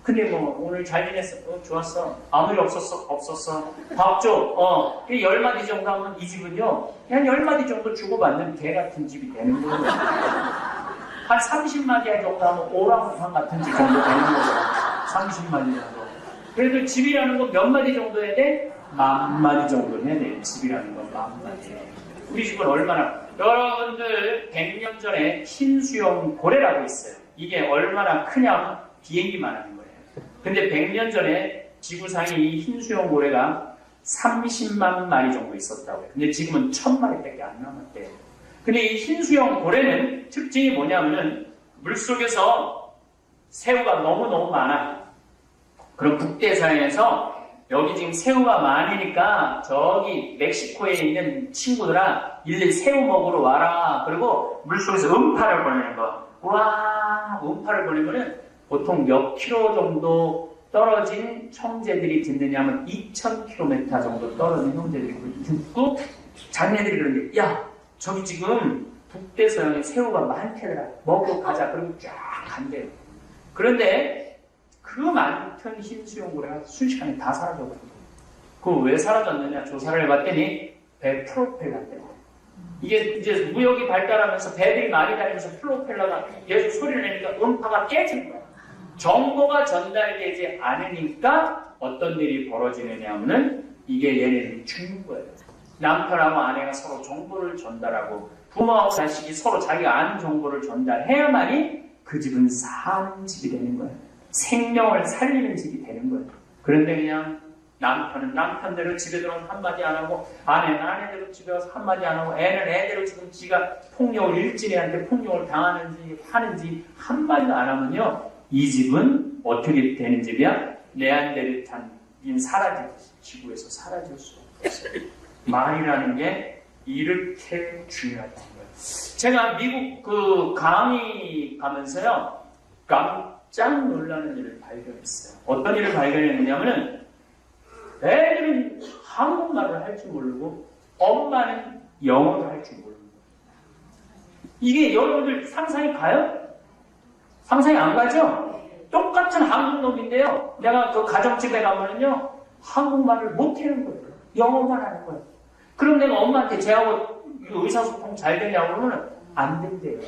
근데 뭐 오늘 잘 지냈어? 좋았어. 아무 일 없었어. 밥 줘. 10마디 정도 하면 이 집은요 그냥 10마디 정도 주고받는 개 같은 집이 되는 거예요. 한 30마디 정도 하면 오랑우탄 같은 집 정도 되는 거예요. 30마디 정도. 그래도 집이라는 건 몇 마디 정도 해야 돼? 10,000마디 정도 해야 돼. 집이라는 건 10,000마디. 우리 집은 얼마나, 여러분들 100년 전에 흰수염 고래라고 있어요. 이게 얼마나 크냐면 비행기만 하는 거예요. 근데 100년 전에 지구상에 이 흰수염 고래가 30만 마리 정도 있었다고 해요. 근데 지금은 1,000마리밖에 안 남았대요. 근데 이 흰수염 고래는 특징이 뭐냐면은 물속에서 새우가 너무너무 많아. 그럼 북대서양에서 여기 지금 새우가 많으니까 저기 멕시코에 있는 친구들아 일일이 새우 먹으러 와라. 그리고 물속에서 음파를 보내는 거. 와, 음파를 보내면은 보통 몇 킬로 정도 떨어진 형제들이 듣느냐면 2,000km 정도 떨어진 형제들이 듣고 자기네들이 그러는데 야 저기 지금 북대서양에 새우가 많대더라. 먹으러 가자. 그리고 쫙 간대요. 그런데 그 많던 흰수염고래가 순식간에 다 사라져버린 거예요. 그거 왜 사라졌느냐 조사를 해봤더니 배 프로펠러인데요. 이게 이제 무역이 발달하면서 배들이 많이 다니면서 프로펠러가 계속 소리를 내니까 음파가 깨진 거야. 정보가 전달되지 않으니까 어떤 일이 벌어지느냐 하면은 이게 얘네들이 죽는 거예요. 남편하고 아내가 서로 정보를 전달하고 부모하고 자식이 서로 자기가 아는 정보를 전달해야만이 그 집은 사는 집이 되는 거예요. 생명을 살리는 집이 되는 거예요. 그런데 그냥 남편은 남편대로 집에 들어오면 한마디 안 하고 아내는 아내대로 집에 와서 한마디 안 하고 애는 애대로 지금 지가 폭력을 일진애한테 폭력을 당하는지 하는지 한마디도 안 하면요 이 집은 어떻게 되는 집이야? 네안데르탈인 사라질 지구에서 사라질 수 없어요. 말이라는 게 이렇게 중요하다는 거예요. 제가 미국 그 강의 가면서요 깜짝 놀라는 일을 발견했어요. 어떤 일을 발견했느냐면은 애들은 한국말을 할 줄 모르고 엄마는 영어를 할 줄 모르고. 이게 여러분들 상상이 가요? 상상이 안 가죠? 똑같은 한국 놈인데요. 내가 그 가정집에 가면은요, 한국말을 못하는 거예요. 영어만 하는 거예요. 그럼 내가 엄마한테 쟤하고 의사소통 잘 되냐고 그러면 안 된대요.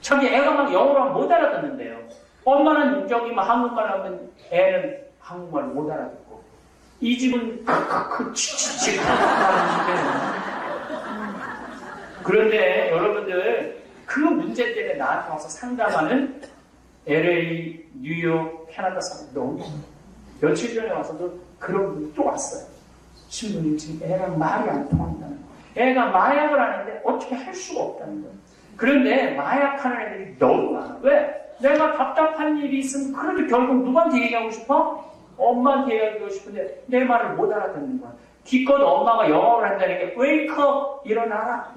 저기 애가 막 영어를 못 알아듣는데요. 엄마는 저기 막 한국말 하면 애는 한국말을 못 알아듣고. 이 집은 치치치 하는 집이에요. 그런데 여러분들 그 문제 때문에 나한테 와서 상담하는 LA, 뉴욕, 캐나다 사람 너무 많아요. 며칠 전에 와서도 그런 분이 또 왔어요. 신부님 지금 애랑 말이 안 통한다는 거예요. 애가 마약을 하는데 어떻게 할 수가 없다는 거예요. 그런데 마약하는 애들이 너무 많아. 왜? 내가 답답한 일이 있으면 그래도 결국 누구한테 얘기하고 싶어? 엄마한테 얘기하고 싶은데 내 말을 못 알아듣는 거야. 기껏 엄마가 영어를 한다는 게 wake up, 일어나라.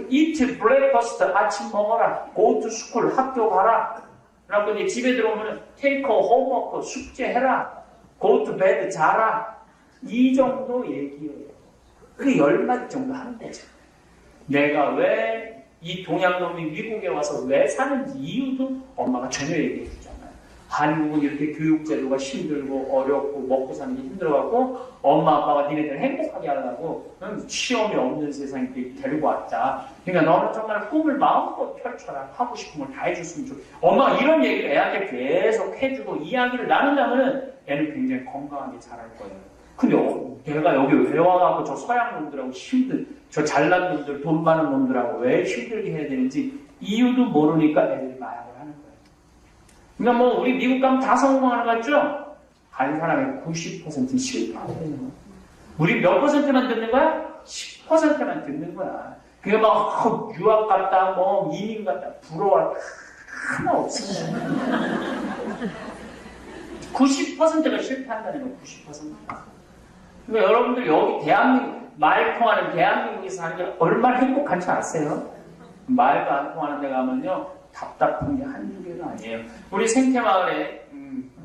eat breakfast, 아침 먹어라. go to school, 학교 가라. 그리고 이제 집에 들어오면 take homework, 숙제해라. go to bed, 자라. 이 정도 얘기예요. 그 10마디 정도 하는 거죠. 내가 왜 이 동양놈이 미국에 와서 왜 사는지 이유도 엄마가 전혀 얘기해 주잖아요. 한국은 이렇게 교육제도가 힘들고 어렵고 먹고 사는 게 힘들어갖고 엄마 아빠가 니네들 행복하게 하려고 시험이 없는 세상에 데리고 왔다. 그러니까 너는 정말 꿈을 마음껏 펼쳐라. 하고 싶은 걸 다 해줬으면 좋겠어. 엄마가 이런 얘기를 애한테 계속 해주고 이야기를 나눈다면 애는 굉장히 건강하게 자랄 거예요. 근데 내가 여기 왜 와갖고 저 서양 놈들하고 저 잘난 놈들, 돈 많은 놈들하고 왜 힘들게 해야 되는지 이유도 모르니까 애들이 마약을 하는 거예요. 그러니까 뭐 우리 미국 가면 다 성공하는 거 같죠? 한 사람의 90%는 실패하는 거예요. 우리 몇 퍼센트만 듣는 거야? 10%만 듣는 거야. 그게 막 유학 갔다 뭐 이민 갔다 부러워 하나 없어요. 90%가 실패한다는 거예요. 90%가. 그러니까 여러분들 여기 대한민국 말 통하는 대한민국에서 사는 게 얼마나 행복한지 아세요? 말도 안 통하는 데 가면요 답답한 게 한두 개가 아니에요. 우리 생태마을에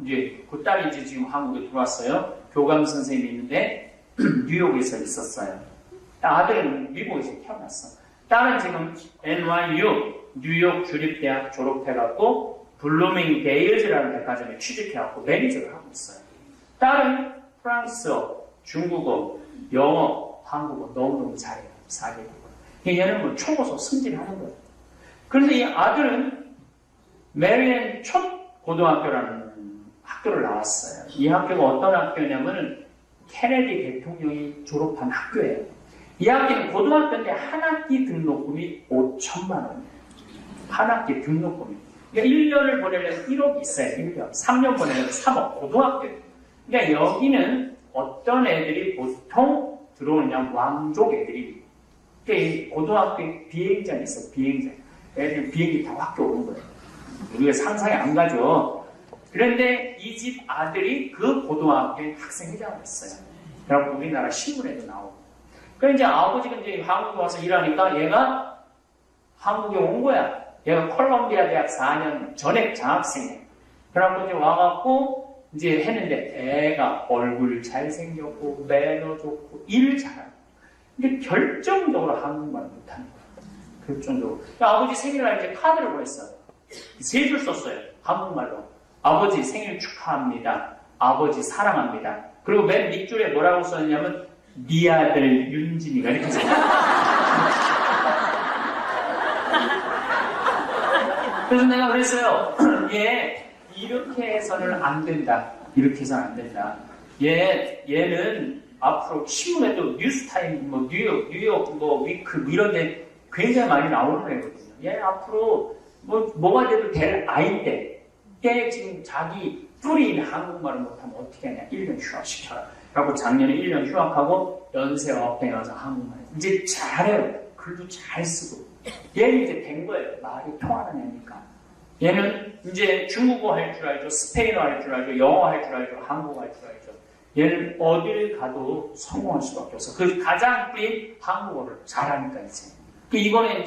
이제 그 딸이 이제 지금 한국에 들어왔어요. 교감 선생님이 있는데 뉴욕에서 있었어요. 아들은 미국에서 태어났어. 딸은 지금 NYU 뉴욕 주립대학 졸업해갖고 블루밍데일즈라는 백화점에 취직해갖고 매니저를 하고 있어요. 딸은 프랑스어, 중국어, 영어, 한국어 너무너무 잘해요. 4개국어. 얘는 뭐 초고속 승진하는 거예요. 그런데 이 아들은 메리랜드 첫 고등학교라는 학교를 나왔어요. 이 학교가 어떤 학교냐면 케네디 대통령이 졸업한 학교예요. 이 학교는 고등학교인데 한 학기 등록금이 5천만 원이에요. 한 학기 등록금이. 그러니까 1년을 보내려면 1억이 있어요. 1년. 3년 보내려면 3억. 고등학교예요. 그러니까 여기는 어떤 애들이 보통 들어오느냐 왕족 애들이. 그러니까 고등학교에 비행장이 있어. 비행장. 애들 비행기 타고 학교 오는 거예요. 우리가 상상이 안 가죠. 그런데 이 집 아들이 그 고등학교에 학생회장을 했어요. 그리고 우리나라 신문에도 나오고. 그러니까 이제 아버지가 이제 한국에 와서 일하니까 얘가 한국에 온 거야. 얘가 콜롬비아 대학 4년 전액 장학생이야. 그래갖고 이제 와갖고 이제 했는데 애가 얼굴 잘생겼고 매너 좋고 일 잘하고. 근데 결정적으로 한국말 못하는 거야. 결정적으로. 그러니까 아버지 생일날 이제 카드를 보냈어. 3줄 썼어요. 한국말로. 아버지 생일 축하합니다. 아버지 사랑합니다. 그리고 맨 밑줄에 뭐라고 썼냐면 네 아들 윤진이가 이렇게 써요. 그래서 내가 그랬어요. 얘 이렇게 해서는 안 된다. 이렇게 해서는 안 된다. 얘는 앞으로 신문에 또 뉴스타임, 뭐 뉴욕 뭐 위크 뭐 이런 데 굉장히 많이 나오는 애거든요. 얘 앞으로 뭐가 돼도 될 아이인데 얘 지금 자기 뿌리인 한국말을 못하면 어떻게 하냐. 1년 휴학시켜라. 그래갖고 작년에 1년 휴학하고 연세 어학당에 가서 한국말 이제 잘해요. 글도 잘 쓰고. 얘는 이제 된 거예요. 말이 통하는 애니까. 얘는 이제 중국어 할 줄 알죠. 스페인어 할 줄 알죠. 영어 할 줄 알죠. 한국어 할 줄 알죠. 얘는 어딜 가도 성공할 수밖에 없어. 그 가장 뿌린 한국어를 잘하니까 이제. 이번에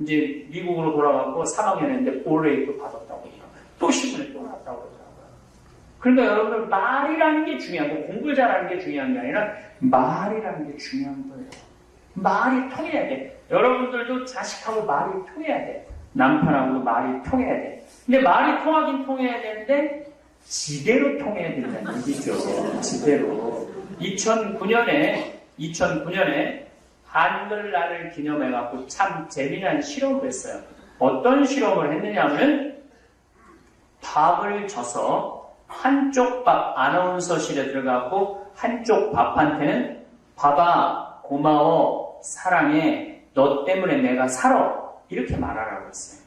이제 미국으로 돌아가고 3학년 했는데 올레이도 받았다고 해요. 또 신문에 또 났다고 그러더라고요. 그러니까 여러분들 말이라는 게 중요한 거, 공부를 잘하는 게 중요한 게 아니라 말이라는 게 중요한 거예요. 말이 통해야 돼. 여러분들도 자식하고 말이 통해야 돼. 남편하고도 말이 통해야 돼. 근데 말이 통하긴 통해야 되는데 지대로 통해야 된다는 얘기죠. 지대로. 2009년에 한글날을 기념해갖고 참 재미난 실험을 했어요. 어떤 실험을 했느냐면 밥을 져서 한쪽 밥 아나운서실에 들어가고 한쪽 밥한테는 밥아 고마워 사랑해 너 때문에 내가 살아 이렇게 말하라고 했어요.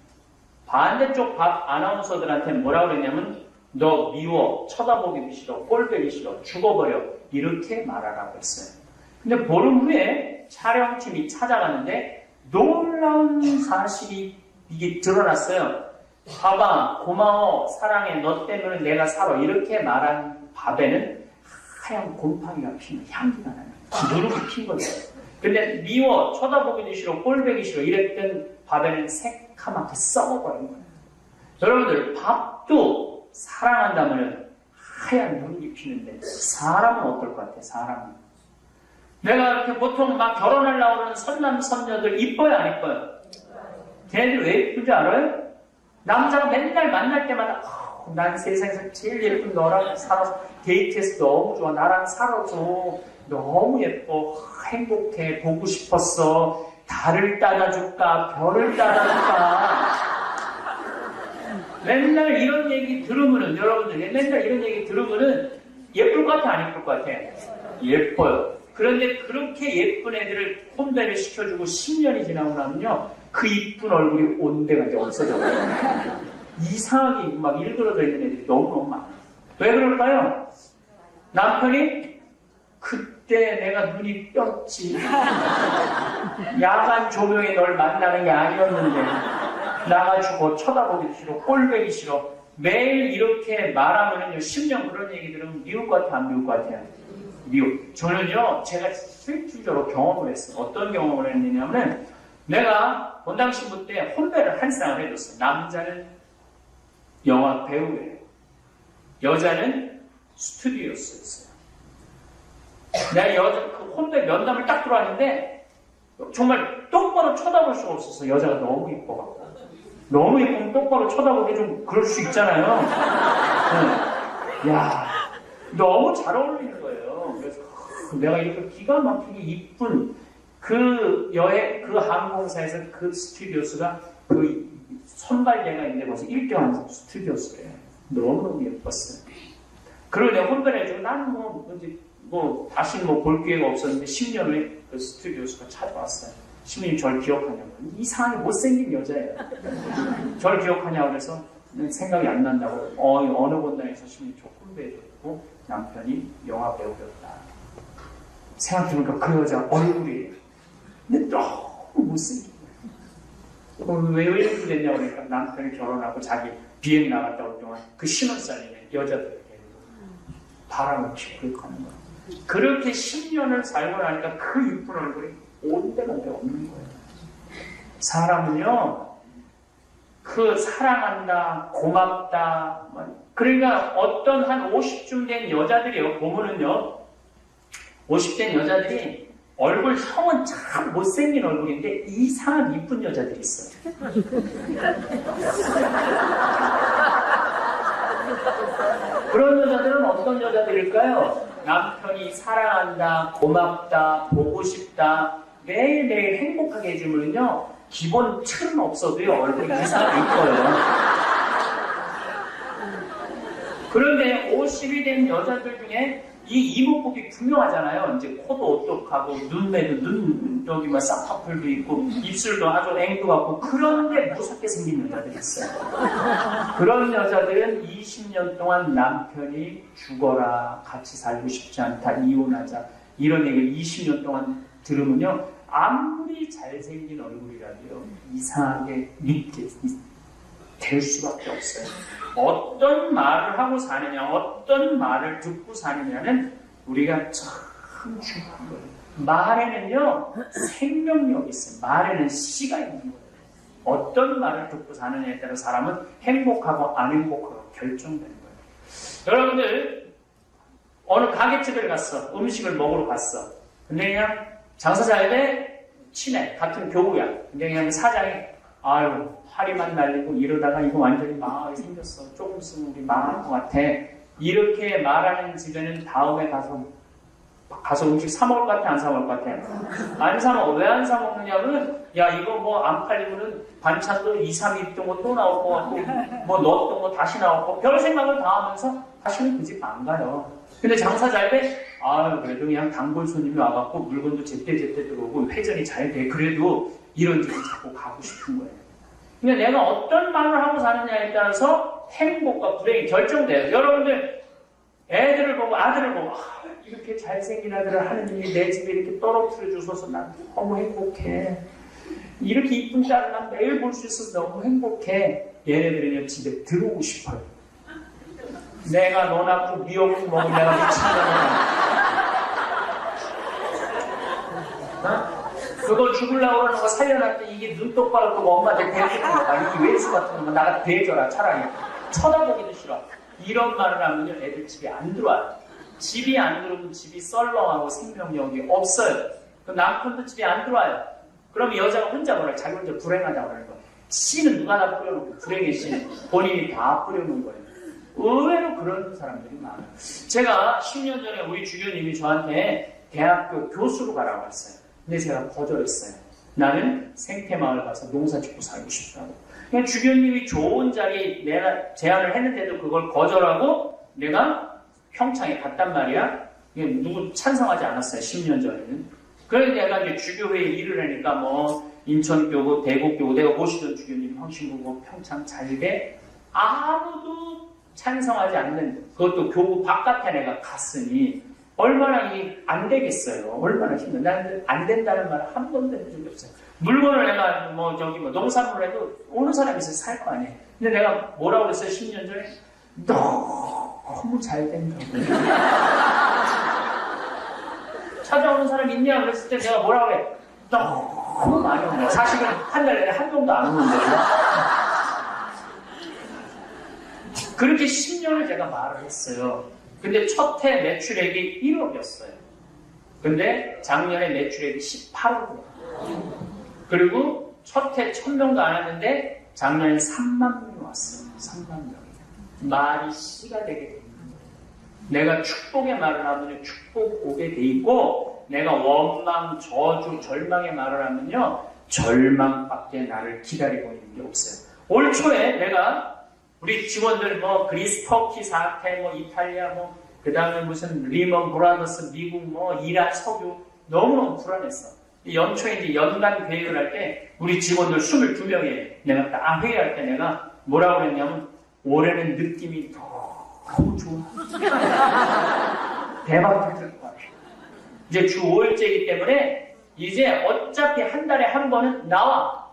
반대쪽 밥 아나운서들한테는 뭐라고 그랬냐면 너 미워 쳐다보기 싫어 꼴보기 싫어 죽어버려 이렇게 말하라고 했어요. 근데 보름 후에 촬영팀이 찾아갔는데 놀라운 사실이 이게 드러났어요. 봐봐 고마워 사랑해 너 때문에 내가 살아 이렇게 말한 밥에는 하얀 곰팡이가 피는 향기가 나요. 기름이 핀 거죠. 근데 미워 쳐다보기도 싫어 꼴보기 싫어 이랬던 밥에는 새카맣게 썩어버린 거예요. 여러분들 밥도 사랑한다면 하얀 눈이 피는데 사람은 어떨 것 같아요? 사람은 내가 이렇게 보통 막 결혼하려고 하는 선남 선녀들 이뻐요 안 이뻐요? 걔네들 왜 이쁜지 알아요? 남자가 맨날 만날 때마다 난 세상에서 제일 예쁜 너랑 살아서 데이트해서 너무 좋아 나랑 살아줘 너무 예뻐 행복해 보고 싶었어 달을 따라줄까 별을 따라줄까 맨날 이런 얘기 들으면은 여러분들 맨날 이런 얘기 들으면은 예쁠 것 같아 안 예쁠 것 같아? 예뻐요. 그런데 그렇게 예쁜 애들을 혼배를 시켜주고 10년이 지나고 나면요 그 이쁜 얼굴이 온데가 이제 없어져요. 이상하게 막 일그러져 있는 애들이 너무너무 많아요. 왜 그럴까요? 남편이 그때 내가 눈이 뼈지 야간 조명에 널 만나는 게 아니었는데 나가지고 쳐다보기 싫어 꼴보기 싫어 매일 이렇게 말하면은요 10년 그런 얘기 들으면 미울 것 같아 안 미울 것 같아요? 미워. 저는요 제가 실질적으로 경험을 했어요. 어떤 경험을 했느냐면 내가 본당 신부 때 혼배를 한 쌍을 해줬어요. 남자는 영화 배우예요. 여자는 스튜디오스였어요. 내가 그 혼배 면담을 딱 들어왔는데 정말 똑바로 쳐다볼 수가 없었어. 여자가 너무 이뻐갖고. 너무 예쁘면 똑바로 쳐다보기 좀 그럴 수 있잖아요. 네. 야, 너무 잘 어울리는 거예요. 그래서 내가 이렇게 기가 막히게 이쁜 그 항공사에서 그 스튜디오스가 그 선발대가 있는데 벌써 1등한 스튜디오스예요. 너무너무 예뻤어요. 그리고 내가 혼배를 해주고 나는 다시는 볼 기회가 없었는데 10년 후에 그 스튜디오스가 찾아왔어요. 신부님 절 기억하냐고. 이상하게 못생긴 여자예요. 절 기억하냐고 그래서 생각이 안 난다고. 어느 본당에서 신부님 저 혼배해줬고 남편이 영화 배우였다. 생각해보니까 그 여자 얼굴이 근데 너무 못생긴 거예요. 왜 이렇게 됐냐고 그러니까 남편이 결혼하고 자기 비행 나갔다 올 동안 그 신혼살림에 여자들에게 바람을 피우고 가는 거예요. 그렇게 10년을 살고 나니까 그 이쁜 얼굴이 온데간데 없는 거예요. 사람은요, 그 사랑한다, 고맙다. 그러니까 어떤 한 50쯤 된 여자들이요, 보면은요, 50된 여자들이 얼굴 성은 참 못생긴 얼굴인데 이상한 이쁜 여자들이 있어요. 그런 여자들은 어떤 여자들일까요? 남편이 사랑한다, 고맙다, 보고 싶다, 매일매일 행복하게 해주면요, 기본 틀은 없어도요, 얼굴이 이상하게 이뻐요. 그런데 50이 된 여자들 중에 이 이목구비 분명하잖아요. 이제 코도 오똑하고, 눈매도 여기 막 쌍꺼풀도 있고, 입술도 아주 앵두 같고, 그런데 무섭게 생긴 여자들이 있어요. 그런 여자들은 20년 동안 남편이 죽어라, 같이 살고 싶지 않다, 이혼하자, 이런 얘기를 20년 동안 들으면요, 아무리 잘생긴 얼굴이라도요, 이상하게 믿게 될 수밖에 없어요. 어떤 말을 하고 사느냐, 어떤 말을 듣고 사느냐는 우리가 참 중요한 거예요. 말에는요, 생명력이 있어요. 말에는 씨가 있는 거예요. 어떤 말을 듣고 사느냐에 따라 사람은 행복하고 안 행복하고 결정되는 거예요. 여러분들 어느 가게집에 갔어. 음식을 먹으러 갔어. 근데 그냥 장사 잘 돼? 친해. 같은 교우야. 근데 그냥 사장이 아유 파리만 날리고 이러다가 이거 완전히 망하게 생겼어. 조금 있으면 우리 망할 것 같아. 이렇게 말하는 집에는 다음에 가서 음식 사 먹을 것 같아? 안 사 먹을 것 같아? 안 사 먹어. 왜 안 사 먹느냐면 야 이거 뭐 안 팔리면은 반찬도 2, 3일 있던 거 또 나올 것 같고 뭐 넣었던 거 다시 나올 거 별 생각을 다 하면서 다시는 그 집 안 가요. 근데 장사 잘 돼? 아유 그래도 그냥 단골 손님이 와갖고 물건도 제때제때 들어오고 회전이 잘 돼. 그래도 이런 집을 자꾸 가고 싶은 거예요. 그러니까 내가 어떤 말을 하고 사느냐에 따라서 행복과 불행이 결정돼요. 여러분들 애들을 보고 아들을 보고 이렇게 잘생긴 아들을 하느님이 내 집에 이렇게 떨어뜨려 주셔서 난 너무 행복해. 이렇게 이쁜 딸을 난 매일 볼 수 있어서 너무 행복해. 얘네들은 집에 들어오고 싶어요. 내가 너 낳고 미역국 먹은 내가 미친다고. 그거 죽으려고 그러는 거 살려놨더니 이게 눈 똑바로 뜨고 엄마한테 대해주는 이 외수 같은 거 나가 대해줘라 차라리. 쳐다보기도 싫어. 이런 말을 하면 애들 집에 안 들어와요. 집이 안 들어오면 집이 썰렁하고 생명력이 없어요. 그 남편도 집에 안 들어와요. 그럼 여자가 혼자 뭐라 자기 혼자 불행하다고 그러는 거예요. 씨는 누가 다 뿌려놓고 불행의 씨는 본인이 다 뿌려놓은 거예요. 의외로 그런 사람들이 많아요. 제가 10년 전에 우리 주교님이 저한테 대학교 교수로 가라고 했어요. 근데 제가 거절했어요. 나는 생태마을 가서 농사 짓고 살고 싶다고. 그냥 주교님이 좋은 자리 내가 제안을 했는데도 그걸 거절하고 내가 평창에 갔단 말이야. 누구 찬성하지 않았어요. 10년 전에는. 그래서 내가 이제 주교회에 일을 하니까 뭐 인천교구, 대구교구, 내가 모시던 주교님 황신구고 평창 잘돼 아무도 찬성하지 않는 그것도 교구 바깥에 내가 갔으니 얼마나 안 되겠어요. 얼마나 힘들어. 나는 안 된다는 말을 한 번도 해본 적이 없어요. 물건을 내가 농산물을 해도 오는 사람이 있어서 살 거 아니에요. 근데 내가 뭐라고 그랬어요? 10년 전에 너무 잘 된다고. 찾아오는 사람 있냐? 그랬을 때 내가 뭐라고 해? 너무 많이 온다. 사실은 한 달 내내 한 명도 안 오는데. 그렇게 10년을 제가 말을 했어요. 근데 첫 해 매출액이 1억이었어요. 근데 작년에 매출액이 18억이에요. 그리고 첫 해 1000명도 안 왔는데 작년에 3만 명이 왔어요. 3만 명이. 말이 씨가 되게 됩니다. 내가 축복의 말을 하면 축복 오게 돼 있고 내가 원망, 저주, 절망의 말을 하면요 절망밖에 나를 기다리고 있는 게 없어요. 올 초에 내가 우리 직원들 뭐 그리스, 터키 사태, 뭐 이탈리아, 뭐 그 다음에 무슨 리먼 브라더스, 미국, 뭐 이란, 석유 너무너무 불안했어. 연초에 이제 연간 회의를 할 때 우리 직원들 22명에 내가 딱 회의할 때 내가 뭐라고 그랬냐면 올해는 느낌이 너무 좋아. 대박 터질 거야. 이제 주 5일째이기 때문에 이제 어차피 한 달에 한 번은 나와.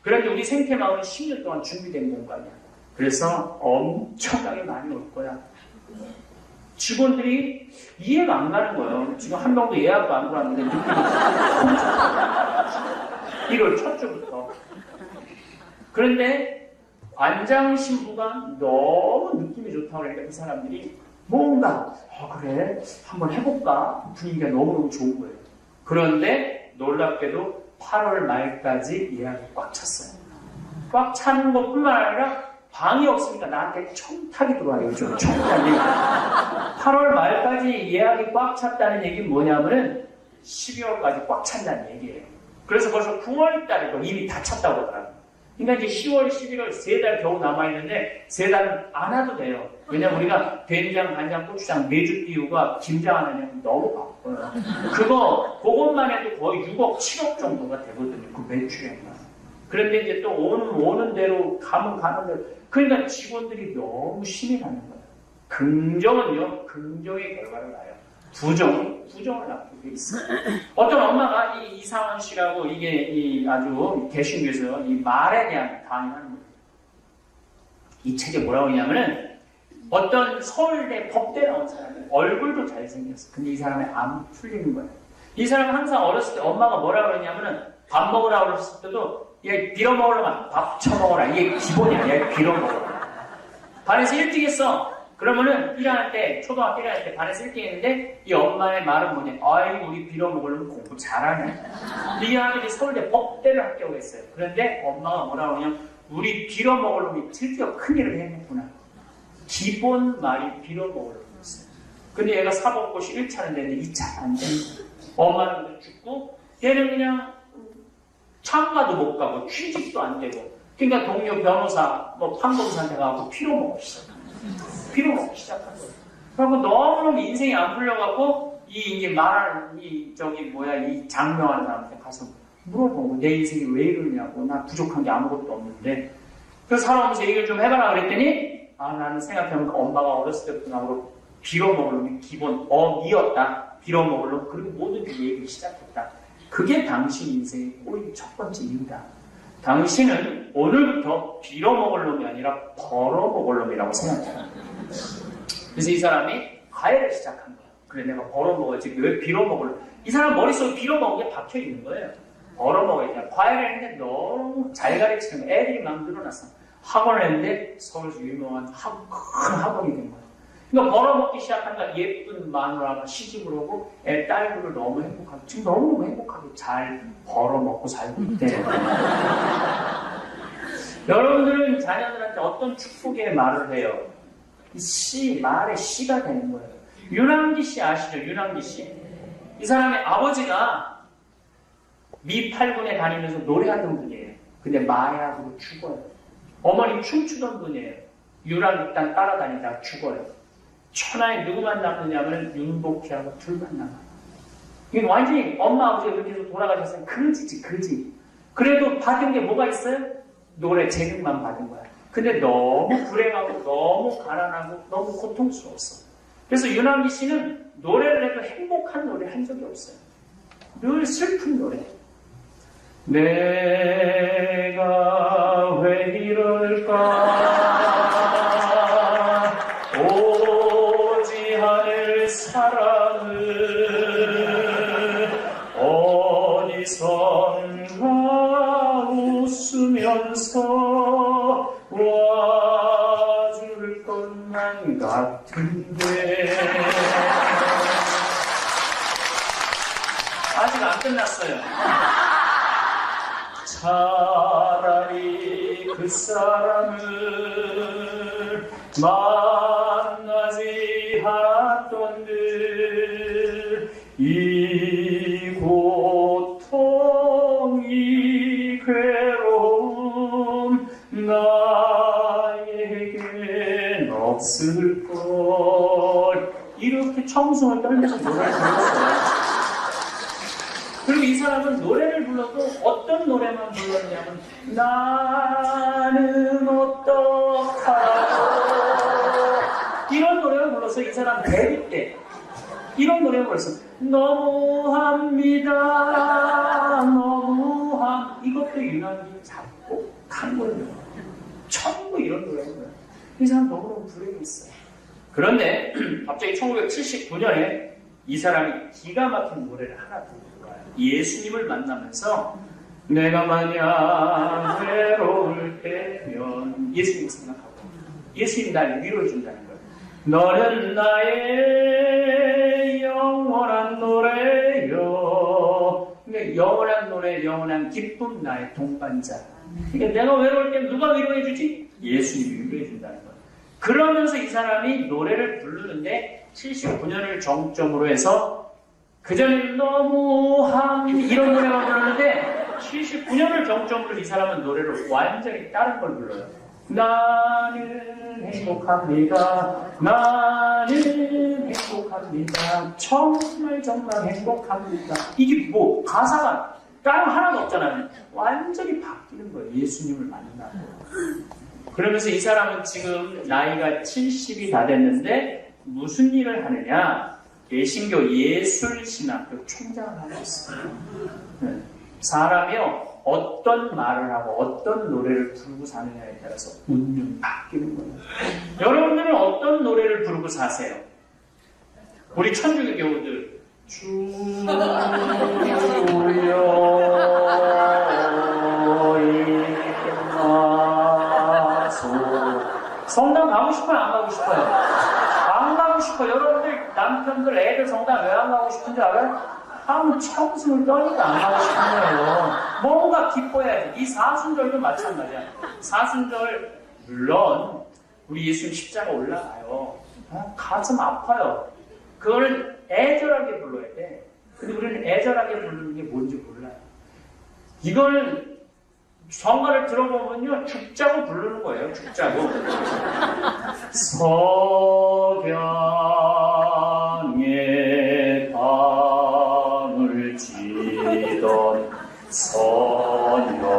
그런데 우리 생태마을은 10년 동안 준비된 공간이야. 그래서 엄청나게 많이 올 거야. 직원들이 이해가 안 가는 거예요. 지금 한 명도 예약도 안 들어왔는데 느낌이 1월 첫 주부터. 그런데 관장 신부가 너무 느낌이 좋다고 그러니까 이 사람들이 뭔가 그래 한번 해볼까 분위기가 너무너무 좋은 거예요. 그런데 놀랍게도 8월 말까지 예약이 꽉 찼어요. 꽉 차는 것뿐만 아니라 방이 없으니까 나한테 청탁이 들어와요. 요즘 청탁이. 8월 말까지 예약이 꽉 찼다는 얘기는 뭐냐면은 12월까지 꽉 찬다는 얘기예요. 그래서 벌써 9월 달에도 이미 다 찼다고 하더라고요. 그러니까 이제 10월, 11월 3달 겨우 남아있는데 3달은 안 와도 돼요. 왜냐면 우리가 된장, 간장, 고추장 매주 띄우고 김장 하느냐면 너무 바빠요. 그것만 해도 거의 6억, 7억 정도가 되거든요. 그 매출액만. 그런데 이제 또 오는 대로 가면 가는 대로 그러니까 직원들이 너무 신이 나는 거예요. 긍정은요, 긍정의 결과를 낳아요. 부정을 낳고 돼 있어요. 어떤 엄마가 이 이상원 씨라고 이게 아주 개신교에서 이 말에 대한 강의하는 거예요. 이 책에 뭐라고 하냐면은 어떤 서울대 법대 나온 사람이 얼굴도 잘생겼어. 근데 이 사람이 안 풀리는 거예요. 이 사람은 항상 어렸을 때 엄마가 뭐라고 그러냐면은 밥 먹으라고 그랬을 때도 얘 빌어먹으려면 밥 처먹어라. 이게 기본이야. 얘 빌어먹어라. 반에서 1등 했어. 그러면은 1학년 때, 초등학교 1학년 때 반에서 1등했는데 이 엄마의 말은 뭐냐? 아이고 우리 빌어먹으려면 공부 잘하네. 이 아들이 서울대 법대를 합격했어요. 그런데 엄마가 뭐라고 하냐면 우리 빌어먹으려면 드디어 큰일을 해냈구나. 기본 말이 빌어먹으려면 있어요. 근데 얘가 사법고시 1차는 되는데 2차는 안 되는 거예요. 엄마는 죽고 얘는 그냥 창가도 못 가고 취직도 안 되고 그러니까 동료 변호사, 뭐 판검사한테 가고 피로 먹기 시작한 거예요. 그리고 너무너무 인생이 안 풀려갖고 이제 말하는 이 장명하는 사람한테 가서 물어보고 내 인생이 왜 이러냐고 나 부족한 게 아무것도 없는데 그래서 살아오면서 얘기를 좀 해봐라 그랬더니 나는 생각해보니까 엄마가 어렸을 때부터 나보고 빌어먹으려면 기본 어미였다. 빌어먹으려면 그리고 모든 얘기를 시작했다. 그게 당신 인생의 꼬리 첫 번째 이유다. 당신은 오늘부터 빌어먹을 놈이 아니라 벌어먹을 놈이라고 생각해요. 그래서 이 사람이 과외를 시작한 거야. 그래 내가 벌어먹어야지 왜 빌어먹을 이 사람 머릿속에 빌어먹은 게 박혀있는 거예요. 벌어먹어야 돼. 과외를 했는데 너무 잘 가르치는 거야. 애들이 막 늘어났어. 학원을 했는데 서울에서 유명한 큰 학원이 된 거야. 그러니까 벌어먹기 시작한다. 예쁜 마누라가 시집을 오고 애 딸들을 너무 행복하고 지금 너무 행복하게 잘 벌어먹고 살고 있대. 여러분들은 자녀들한테 어떤 축복의 말을 해요? 말의 시가 되는 거예요. 윤항기 씨 아시죠? 윤항기 씨. 이 사람의 아버지가 미 8군에 다니면서 노래하던 분이에요. 근데 마약으로 죽어요. 어머니 춤추던 분이에요. 유랑극단 따라다니다가 죽어요. 천하에 누구만 남느냐면 윤복희하고 둘만 남아요. 이건 완전히 엄마 아버지가 그렇게 해서 돌아가셨어요. 그지. 그래도 받은 게 뭐가 있어요? 노래 재능만 받은 거야. 근데 너무 불행하고 너무 가난하고 너무 고통스러웠어. 그래서 윤항기 씨는 노래를 해도 행복한 노래 한 적이 없어요. 늘 슬픈 노래. 내가 왜 이럴까 오지 않을 사랑을 어디선가 웃으면서 와줄 것만 같은데 아직 안 끝났어요. 차라리 그 사람을 만나지 않았던들 이 고통 이 괴로움 나에겐 없을걸 이렇게 청승을 떨면서 노래를 불렀어요. 그리고 이 사람은 노래를 불러도 어떤 노래만 불렀냐면 나는 어떡하라고 이런 노래를 불러서 이 사람 데뷔 때 이런 노래를 불렀어. 너무합니다. 이것도 윤항기 작곡한 거예요. 전부 이런 노래인 거예요. 이 사람 너무너무 불행했어요. 그런데 갑자기 1979년에 이 사람이 기가 막힌 노래를 하나 부르는 거예요. 예수님을 만나면서 내가 만약 외로울 때면 예수님 생각하고 예수님이 날 위로해 준다는 거예요. 너는 나의 영원한 노래요. 그러니까 영원한 노래, 영원한 기쁨 나의 동반자. 그러니까 내가 외로울 때 누가 위로해 주지? 예수님이 위로해 준다는 거예요. 그러면서 이 사람이 노래를 부르는데 79년을 정점으로 해서 그전에는 너무함 이런 노래만 불렀는데 79년을 정점으로 이 사람은 노래를 완전히 다른 걸 불러요. 나는 행복합니다. 나는 행복합니다. 정말 행복합니다. 이게 뭐 가사가 다른 하나도 없잖아요. 완전히 바뀌는 거예요. 예수님을 만나고. 그러면서 이 사람은 지금 나이가 70이 다 됐는데 무슨 일을 하느냐? 개신교 예술신학교 총장을 하고 있어요. 사람이요 어떤 말을 하고 어떤 노래를 부르고 사느냐에 따라서 운명이 바뀌는 거예요. 여러분들은 어떤 노래를 부르고 사세요? 우리 천주교 교우들 주여 임하소 성당 가고 싶어요? 안 가고 싶어요? 싶어. 여러분들 남편들 애들 성당 왜 안 가고 싶은지 알아요? 아무 청승을 떠니까 안 가고 싶은 거예요. 뭔가 기뻐야지. 이 사순절도 마찬가지야. 사순절 물론 우리 예수님 십자가 올라가요. 가슴 아파요. 그거는 애절하게 불러야 돼. 근데 우리는 애절하게 부르는 게 뭔지 몰라요. 이거는 성가를 들어보면요, 죽자고 부르는 거예요. 죽자고. 석양의 방을 지던 선열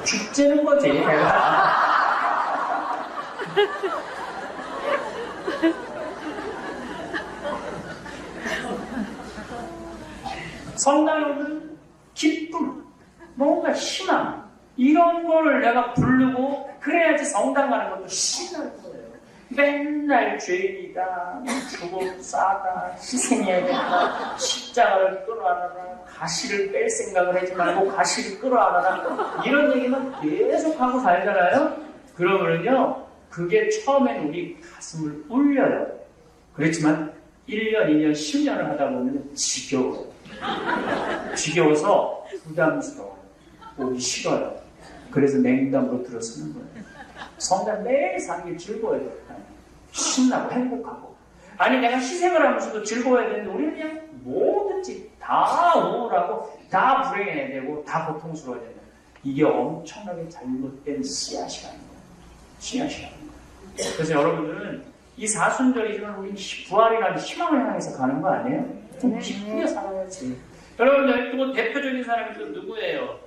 죽지는 거지, 내가. 성당에 오는 기쁨, 뭔가 희망, 이런 거를 내가 부르고 그래야지 성당 가는 것도 신날 거예요. 맨날 죄인이다, 죽음 싸다, 희생해야 된다, 십자가를 끌어안아라, 가시를 뺄 생각을 하지 말고 가시를 끌어안아라, 이런 얘기만 계속 하고 살잖아요. 그러면요, 그게 처음엔 우리 가슴을 울려요. 그렇지만 1년, 2년, 10년을 하다 보면 지겨워요. 지겨워서 부담스러워요. 오기 싫어요. 그래서 냉담으로 들어서는 거예요. 성당 매일 사는 게 즐거워야 돼요. 신나고 행복하고. 아니 내가 희생을 하면서도 즐거워야 되는데 우리는 그냥 뭐든지 다 우울하고 다 불행해야 되고 다 고통스러워야 된다. 이게 엄청나게 잘못된 씨앗이라는 거예요. 씨앗이라는 거예요. 그래서 여러분들은 이 사순절이지만 우리 부활이라는 희망을 향해서 가는 거 아니에요? 좀 기쁘게 살아야지. 여러분들 또 대표적인 사람이 또 누구예요?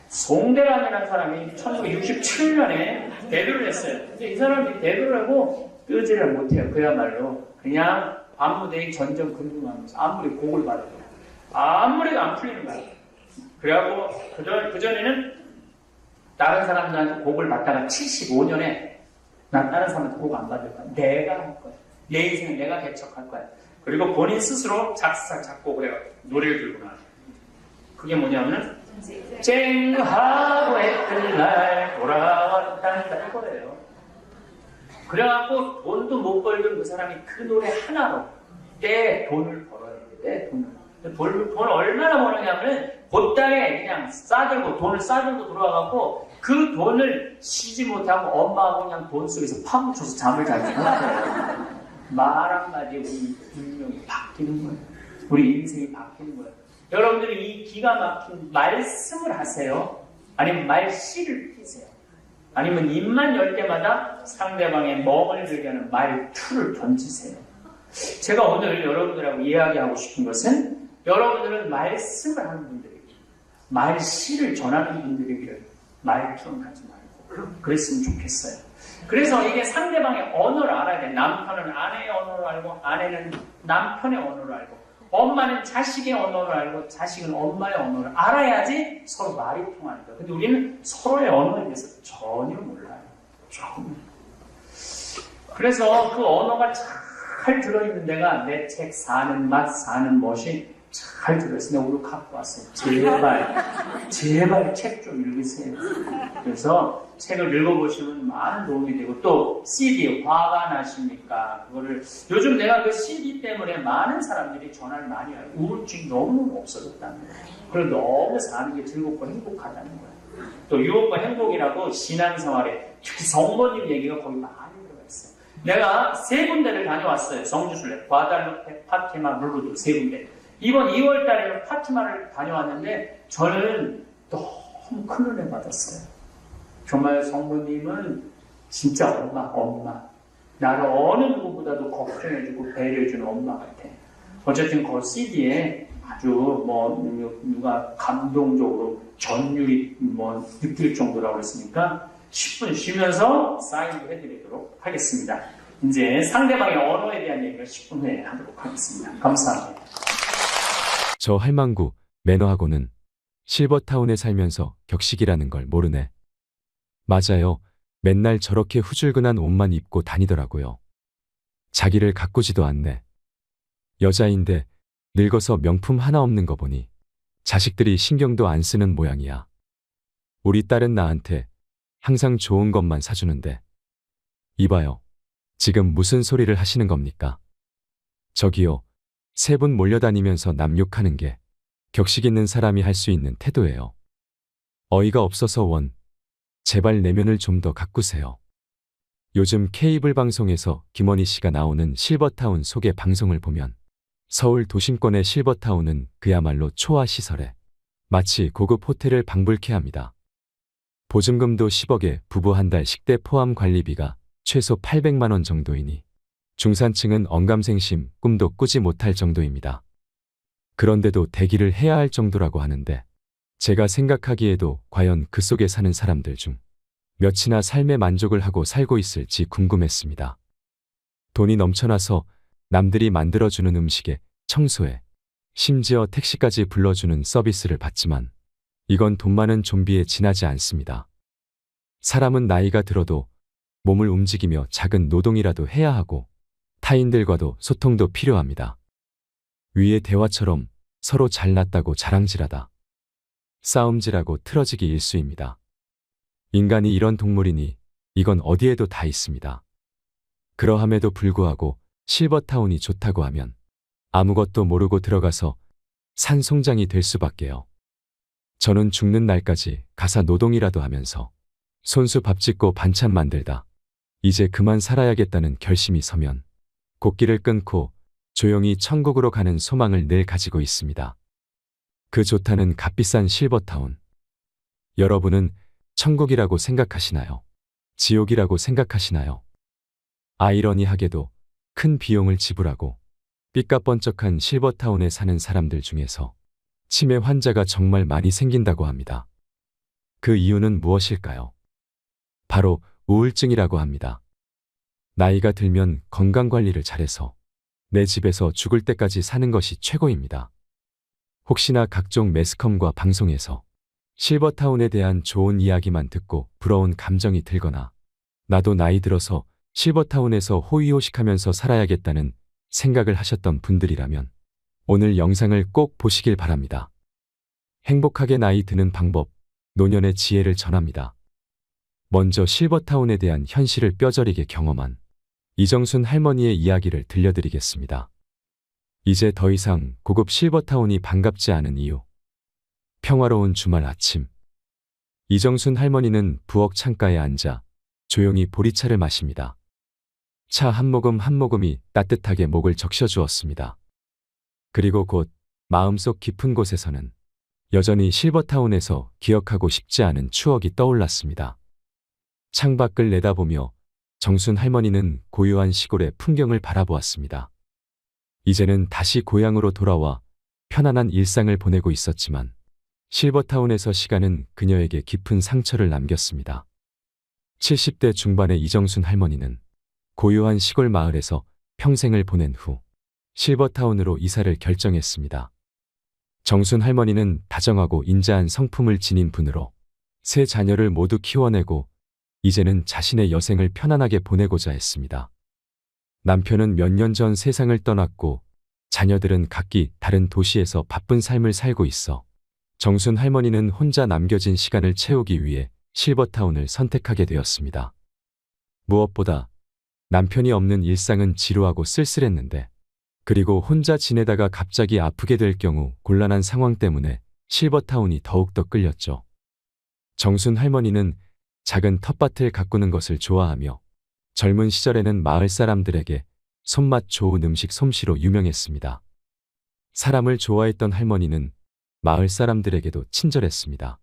송대감이라는 사람이 1967년에 데뷔를 했어요. 근데 이 사람이 데뷔를 하고 끄지를 못해요. 그야말로 그냥 안무대에 전전긍긍하면서 아무리 곡을 받아도 아무리 안 풀리는 거예요. 그래갖고 그전에는 다른 사람들한테 곡을 받다가 75년에 난 다른 사람한테 곡 안 받을 거야. 내가 할 거야. 내 인생은 내가 개척할 거야. 그리고 본인 스스로 작사, 작곡을 해요. 노래를 들고 나와요. 그게 뭐냐면 쨍하고 했던 날 돌아왔단다 이거예요. 그래갖고 돈도 못 벌던 그 사람이 그 노래 하나로 때 돈을 벌어야 돼. 돈을 얼마나 버느냐면 보따리에 그냥 싸들고 돈을 싸들고 들어와갖고 그 돈을 쉬지 못하고 엄마하고 그냥 돈 속에서 파묻혀서 잠을 자지 못해요. 말 한마디에 우리 운명이 바뀌는 거예요. 우리 인생이 바뀌는 거예요. 여러분들이 이 기가 막힌 말씀을 하세요. 아니면 말씨를 피세요. 아니면 입만 열 때마다 상대방의 멍을 들게 하는 말투를 던지세요. 제가 오늘 여러분들하고 이야기하고 싶은 것은 여러분들은 말씀을 하는 분들에게 말씨를 전하는 분들에게 말투는 하지 말고 그랬으면 좋겠어요. 그래서 이게 상대방의 언어를 알아야 돼. 남편은 아내의 언어를 알고 아내는 남편의 언어를 알고 엄마는 자식의 언어를 알고 자식은 엄마의 언어를 알아야지 서로 말이 통하는 거예요. 근데 우리는 서로의 언어에 대해서 전혀 몰라요. 전혀. 그래서 그 언어가 잘 들어있는 데가 내 책 사는 맛 사는 멋이 잘 들어있어요. 내가 오늘 갖고 왔어요. 제발 책 좀 읽으세요. 그래서 책을 읽어보시면 많은 도움이 되고 또 CD 화가 나십니까? 그거를 요즘 내가 그 CD 때문에 많은 사람들이 전화를 많이 와요. 우울증이 너무너무 없어졌다는 거예요. 그리고 너무 사는 게 즐겁고 행복하다는 거예요. 또 유혹과 행복이라고 신앙생활에 특히 성모님 얘기가 거기 많이 들어가 있어요. 내가 3군데를 다녀왔어요. 성주순례, 과달루페, 파티마, 루르드 3군데. 이번 2월 달에는 파티마를 다녀왔는데 저는 너무 큰 은혜 받았어요. 정말 성모님은 진짜 엄마. 나를 어느 누구보다도 걱정해주고 배려해주는 엄마 같아. 어쨌든 그 CD에 아주 누가 감동적으로 전율이 느낄 정도라고 했으니까 10분 쉬면서 사인을 해드리도록 하겠습니다. 이제 상대방의 언어에 대한 얘기를 10분 후에 하도록 하겠습니다. 감사합니다. 저 할망구 매너하고는 실버타운에 살면서 격식이라는 걸 모르네. 맞아요. 맨날 저렇게 후줄근한 옷만 입고 다니더라고요. 자기를 가꾸지도 않네. 여자인데 늙어서 명품 하나 없는 거 보니 자식들이 신경도 안 쓰는 모양이야. 우리 딸은 나한테 항상 좋은 것만 사주는데. 이봐요. 지금 무슨 소리를 하시는 겁니까? 저기요. 세 분 몰려다니면서 남 욕하는 게 격식 있는 사람이 할 수 있는 태도예요. 어이가 없어서 제발 내면을 좀 더 가꾸세요. 요즘 케이블 방송에서 김원희 씨가 나오는 실버타운 소개 방송을 보면 서울 도심권의 실버타운은 그야말로 초화 시설에 마치 고급 호텔을 방불케 합니다. 보증금도 10억에 부부 한 달 식대 포함 관리비가 최소 800만 원 정도이니 중산층은 언감생심 꿈도 꾸지 못할 정도입니다. 그런데도 대기를 해야 할 정도라고 하는데 제가 생각하기에도 과연 그 속에 사는 사람들 중 몇이나 삶의 만족을 하고 살고 있을지 궁금했습니다. 돈이 넘쳐나서 남들이 만들어주는 음식에 청소에 심지어 택시까지 불러주는 서비스를 받지만 이건 돈 많은 좀비에 지나지 않습니다. 사람은 나이가 들어도 몸을 움직이며 작은 노동이라도 해야 하고 타인들과도 소통도 필요합니다. 위의 대화처럼 서로 잘났다고 자랑질하다 싸움질하고 틀어지기 일쑤입니다. 인간이 이런 동물이니 이건 어디에도 다 있습니다. 그러함에도 불구하고 실버타운이 좋다고 하면 아무것도 모르고 들어가서 산송장이 될 수밖에요. 저는 죽는 날까지 가사 노동이라도 하면서 손수 밥 짓고 반찬 만들다 이제 그만 살아야겠다는 결심이 서면 곡기를 끊고 조용히 천국으로 가는 소망을 늘 가지고 있습니다. 그 좋다는 값비싼 실버타운. 여러분은 천국이라고 생각하시나요? 지옥이라고 생각하시나요? 아이러니하게도 큰 비용을 지불하고 삐까뻔쩍한 실버타운에 사는 사람들 중에서 치매 환자가 정말 많이 생긴다고 합니다. 그 이유는 무엇일까요? 바로 우울증이라고 합니다. 나이가 들면 건강관리를 잘해서 내 집에서 죽을 때까지 사는 것이 최고입니다. 혹시나 각종 매스컴과 방송에서 실버타운에 대한 좋은 이야기만 듣고 부러운 감정이 들거나 나도 나이 들어서 실버타운에서 호의호식하면서 살아야겠다는 생각을 하셨던 분들이라면 오늘 영상을 꼭 보시길 바랍니다. 행복하게 나이 드는 방법, 노년의 지혜를 전합니다. 먼저 실버타운에 대한 현실을 뼈저리게 경험한 이정순 할머니의 이야기를 들려드리겠습니다. 이제 더 이상 고급 실버타운이 반갑지 않은 이유. 평화로운 주말 아침. 이정순 할머니는 부엌 창가에 앉아 조용히 보리차를 마십니다. 차 한 모금 한 모금이 따뜻하게 목을 적셔주었습니다. 그리고 곧 마음속 깊은 곳에서는 여전히 실버타운에서 기억하고 싶지 않은 추억이 떠올랐습니다. 창밖을 내다보며 정순 할머니는 고요한 시골의 풍경을 바라보았습니다. 이제는 다시 고향으로 돌아와 편안한 일상을 보내고 있었지만 실버타운에서 시간은 그녀에게 깊은 상처를 남겼습니다. 70대 중반의 이정순 할머니는 고요한 시골 마을에서 평생을 보낸 후 실버타운으로 이사를 결정했습니다. 정순 할머니는 다정하고 인자한 성품을 지닌 분으로 세 자녀를 모두 키워내고 이제는 자신의 여생을 편안하게 보내고자 했습니다. 남편은 몇 년 전 세상을 떠났고 자녀들은 각기 다른 도시에서 바쁜 삶을 살고 있어 정순 할머니는 혼자 남겨진 시간을 채우기 위해 실버타운을 선택하게 되었습니다. 무엇보다 남편이 없는 일상은 지루하고 쓸쓸했는데 그리고 혼자 지내다가 갑자기 아프게 될 경우 곤란한 상황 때문에 실버타운이 더욱더 끌렸죠. 정순 할머니는 작은 텃밭을 가꾸는 것을 좋아하며 젊은 시절에는 마을 사람들에게 손맛 좋은 음식 솜씨로 유명했습니다. 사람을 좋아했던 할머니는 마을 사람들에게도 친절했습니다.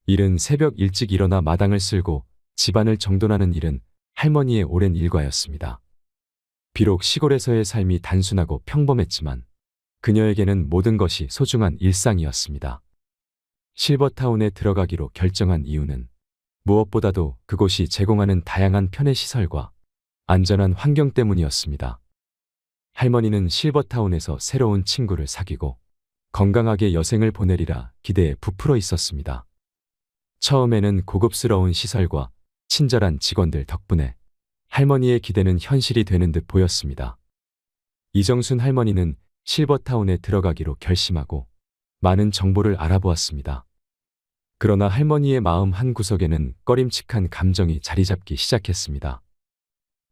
이른 새벽 일찍 일어나 마당을 쓸고 집안을 정돈하는 일은 할머니의 오랜 일과였습니다. 비록 시골에서의 삶이 단순하고 평범했지만 그녀에게는 모든 것이 소중한 일상이었습니다. 실버타운에 들어가기로 결정한 이유는 무엇보다도 그곳이 제공하는 다양한 편의시설과 안전한 환경 때문이었습니다. 할머니는 실버타운에서 새로운 친구를 사귀고 건강하게 여생을 보내리라 기대에 부풀어 있었습니다. 처음에는 고급스러운 시설과 친절한 직원들 덕분에 할머니의 기대는 현실이 되는 듯 보였습니다. 이정순 할머니는 실버타운에 들어가기로 결심하고 많은 정보를 알아보았습니다. 그러나 할머니의 마음 한구석에는 꺼림칙한 감정이 자리 잡기 시작했습니다.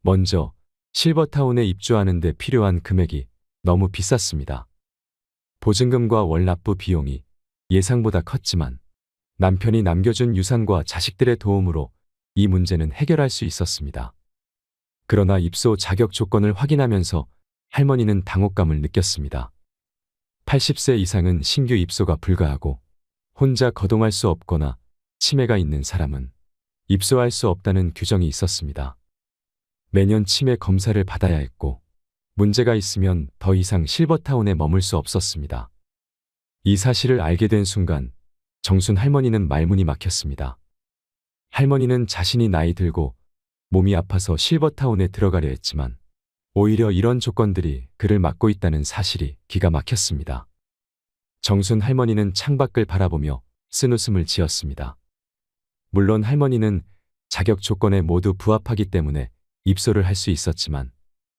먼저 실버타운에 입주하는 데 필요한 금액이 너무 비쌌습니다. 보증금과 월 납부 비용이 예상보다 컸지만 남편이 남겨준 유산과 자식들의 도움으로 이 문제는 해결할 수 있었습니다. 그러나 입소 자격 조건을 확인하면서 할머니는 당혹감을 느꼈습니다. 80세 이상은 신규 입소가 불가하고 혼자 거동할 수 없거나 치매가 있는 사람은 입소할 수 없다는 규정이 있었습니다. 매년 치매 검사를 받아야 했고 문제가 있으면 더 이상 실버타운에 머물 수 없었습니다. 이 사실을 알게 된 순간 정순 할머니는 말문이 막혔습니다. 할머니는 자신이 나이 들고 몸이 아파서 실버타운에 들어가려 했지만 오히려 이런 조건들이 그를 막고 있다는 사실이 기가 막혔습니다. 정순 할머니는 창밖을 바라보며 쓴웃음을 지었습니다. 물론 할머니는 자격 조건에 모두 부합하기 때문에 입소를 할 수 있었지만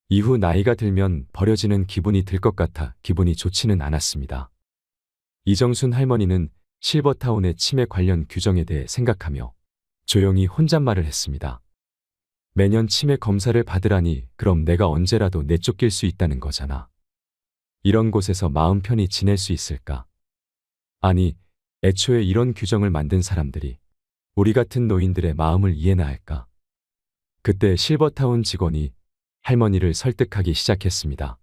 이후 나이가 들면 버려지는 기분이 들 것 같아 기분이 좋지는 않았습니다. 이정순 할머니는 실버타운의 치매 관련 규정에 대해 생각하며 조용히 혼잣말을 했습니다. 매년 치매 검사를 받으라니 그럼 내가 언제라도 내쫓길 수 있다는 거잖아. 이런 곳에서 마음 편히 지낼 수 있을까? 아니, 애초에 이런 규정을 만든 사람들이 우리 같은 노인들의 마음을 이해나 할까? 그때 실버타운 직원이 할머니를 설득하기 시작했습니다.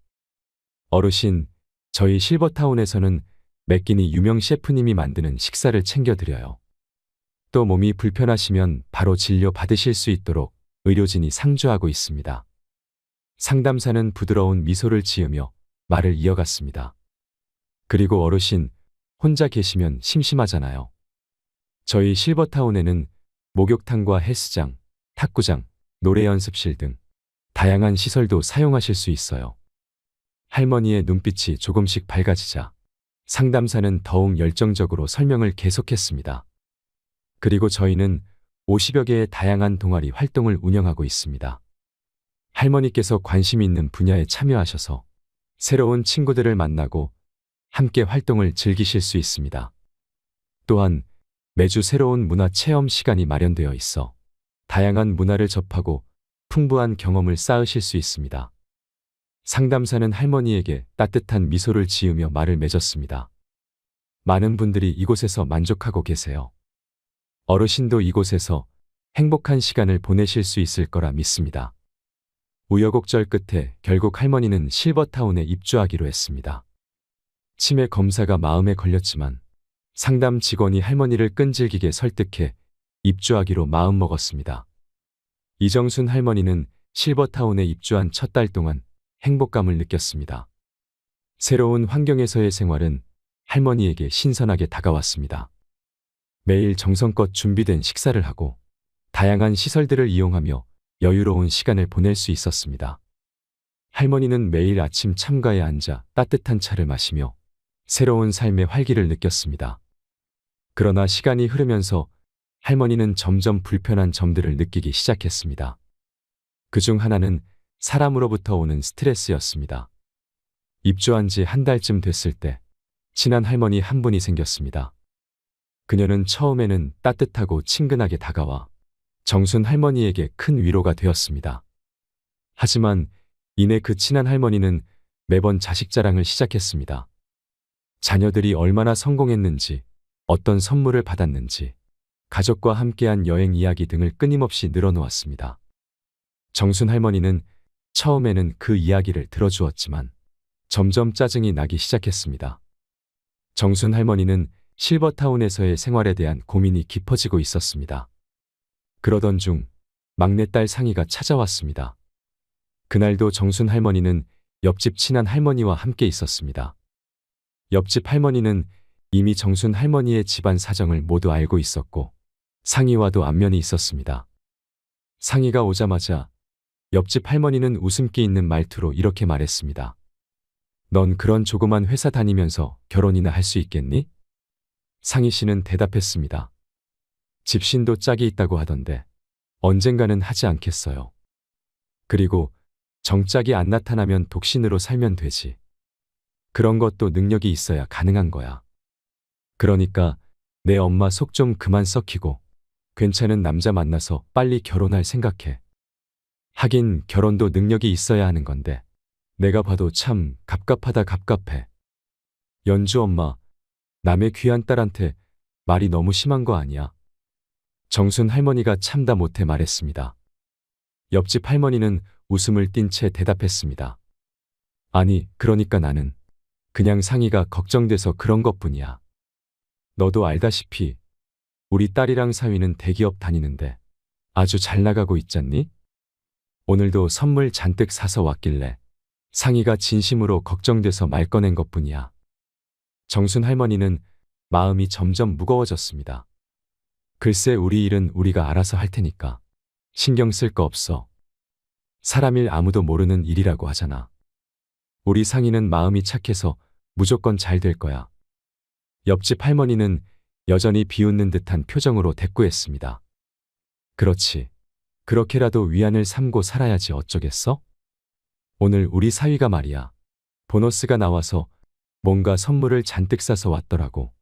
어르신, 저희 실버타운에서는 매 끼니 유명 셰프님이 만드는 식사를 챙겨드려요. 또 몸이 불편하시면 바로 진료 받으실 수 있도록 의료진이 상주하고 있습니다. 상담사는 부드러운 미소를 지으며 말을 이어갔습니다. 그리고 어르신, 혼자 계시면 심심하잖아요. 저희 실버타운에는 목욕탕과 헬스장, 탁구장, 노래 연습실 등 다양한 시설도 사용하실 수 있어요. 할머니의 눈빛이 조금씩 밝아지자 상담사는 더욱 열정적으로 설명을 계속했습니다. 그리고 저희는 50여 개의 다양한 동아리 활동을 운영하고 있습니다. 할머니께서 관심 있는 분야에 참여하셔서 새로운 친구들을 만나고 함께 활동을 즐기실 수 있습니다. 또한 매주 새로운 문화 체험 시간이 마련되어 있어 다양한 문화를 접하고 풍부한 경험을 쌓으실 수 있습니다. 상담사는 할머니에게 따뜻한 미소를 지으며 말을 맺었습니다. 많은 분들이 이곳에서 만족하고 계세요. 어르신도 이곳에서 행복한 시간을 보내실 수 있을 거라 믿습니다. 우여곡절 끝에 결국 할머니는 실버타운에 입주하기로 했습니다. 치매 검사가 마음에 걸렸지만 상담 직원이 할머니를 끈질기게 설득해 입주하기로 마음먹었습니다. 이정순 할머니는 실버타운에 입주한 첫 달 동안 행복감을 느꼈습니다. 새로운 환경에서의 생활은 할머니에게 신선하게 다가왔습니다. 매일 정성껏 준비된 식사를 하고 다양한 시설들을 이용하며 여유로운 시간을 보낼 수 있었습니다. 할머니는 매일 아침 창가에 앉아 따뜻한 차를 마시며 새로운 삶의 활기를 느꼈습니다. 그러나 시간이 흐르면서 할머니는 점점 불편한 점들을 느끼기 시작했습니다. 그중 하나는 사람으로부터 오는 스트레스였습니다. 입주한 지 한 달쯤 됐을 때 친한 할머니 한 분이 생겼습니다. 그녀는 처음에는 따뜻하고 친근하게 다가와 정순 할머니에게 큰 위로가 되었습니다. 하지만 이내 그 친한 할머니는 매번 자식 자랑을 시작했습니다. 자녀들이 얼마나 성공했는지, 어떤 선물을 받았는지, 가족과 함께한 여행 이야기 등을 끊임없이 늘어놓았습니다. 정순 할머니는 처음에는 그 이야기를 들어주었지만 점점 짜증이 나기 시작했습니다. 정순 할머니는 실버타운에서의 생활에 대한 고민이 깊어지고 있었습니다. 그러던 중 막내딸 상희가 찾아왔습니다. 그날도 정순 할머니는 옆집 친한 할머니와 함께 있었습니다. 옆집 할머니는 이미 정순 할머니의 집안 사정을 모두 알고 있었고 상희와도 안면이 있었습니다. 상희가 오자마자 옆집 할머니는 웃음기 있는 말투로 이렇게 말했습니다. 넌 그런 조그만 회사 다니면서 결혼이나 할 수 있겠니? 상희 씨는 대답했습니다. 집신도 짝이 있다고 하던데 언젠가는 하지 않겠어요. 그리고 정짝이 안 나타나면 독신으로 살면 되지. 그런 것도 능력이 있어야 가능한 거야. 그러니까 내 엄마 속 좀 그만 썩히고 괜찮은 남자 만나서 빨리 결혼할 생각해. 하긴 결혼도 능력이 있어야 하는 건데 내가 봐도 참 갑갑하다 갑갑해. 연주 엄마, 남의 귀한 딸한테 말이 너무 심한 거 아니야? 정순 할머니가 참다 못해 말했습니다. 옆집 할머니는 웃음을 띤 채 대답했습니다. 아니, 그러니까 나는 그냥 상희가 걱정돼서 그런 것뿐이야. 너도 알다시피 우리 딸이랑 사위는 대기업 다니는데 아주 잘 나가고 있잖니? 오늘도 선물 잔뜩 사서 왔길래 상희가 진심으로 걱정돼서 말 꺼낸 것뿐이야. 정순 할머니는 마음이 점점 무거워졌습니다. 글쎄, 우리 일은 우리가 알아서 할 테니까 신경 쓸 거 없어. 사람 일 아무도 모르는 일이라고 하잖아. 우리 상희는 마음이 착해서 무조건 잘 될 거야. 옆집 할머니는 여전히 비웃는 듯한 표정으로 대꾸했습니다. 그렇지. 그렇게라도 위안을 삼고 살아야지 어쩌겠어? 오늘 우리 사위가 말이야. 보너스가 나와서 뭔가 선물을 잔뜩 싸서 왔더라고.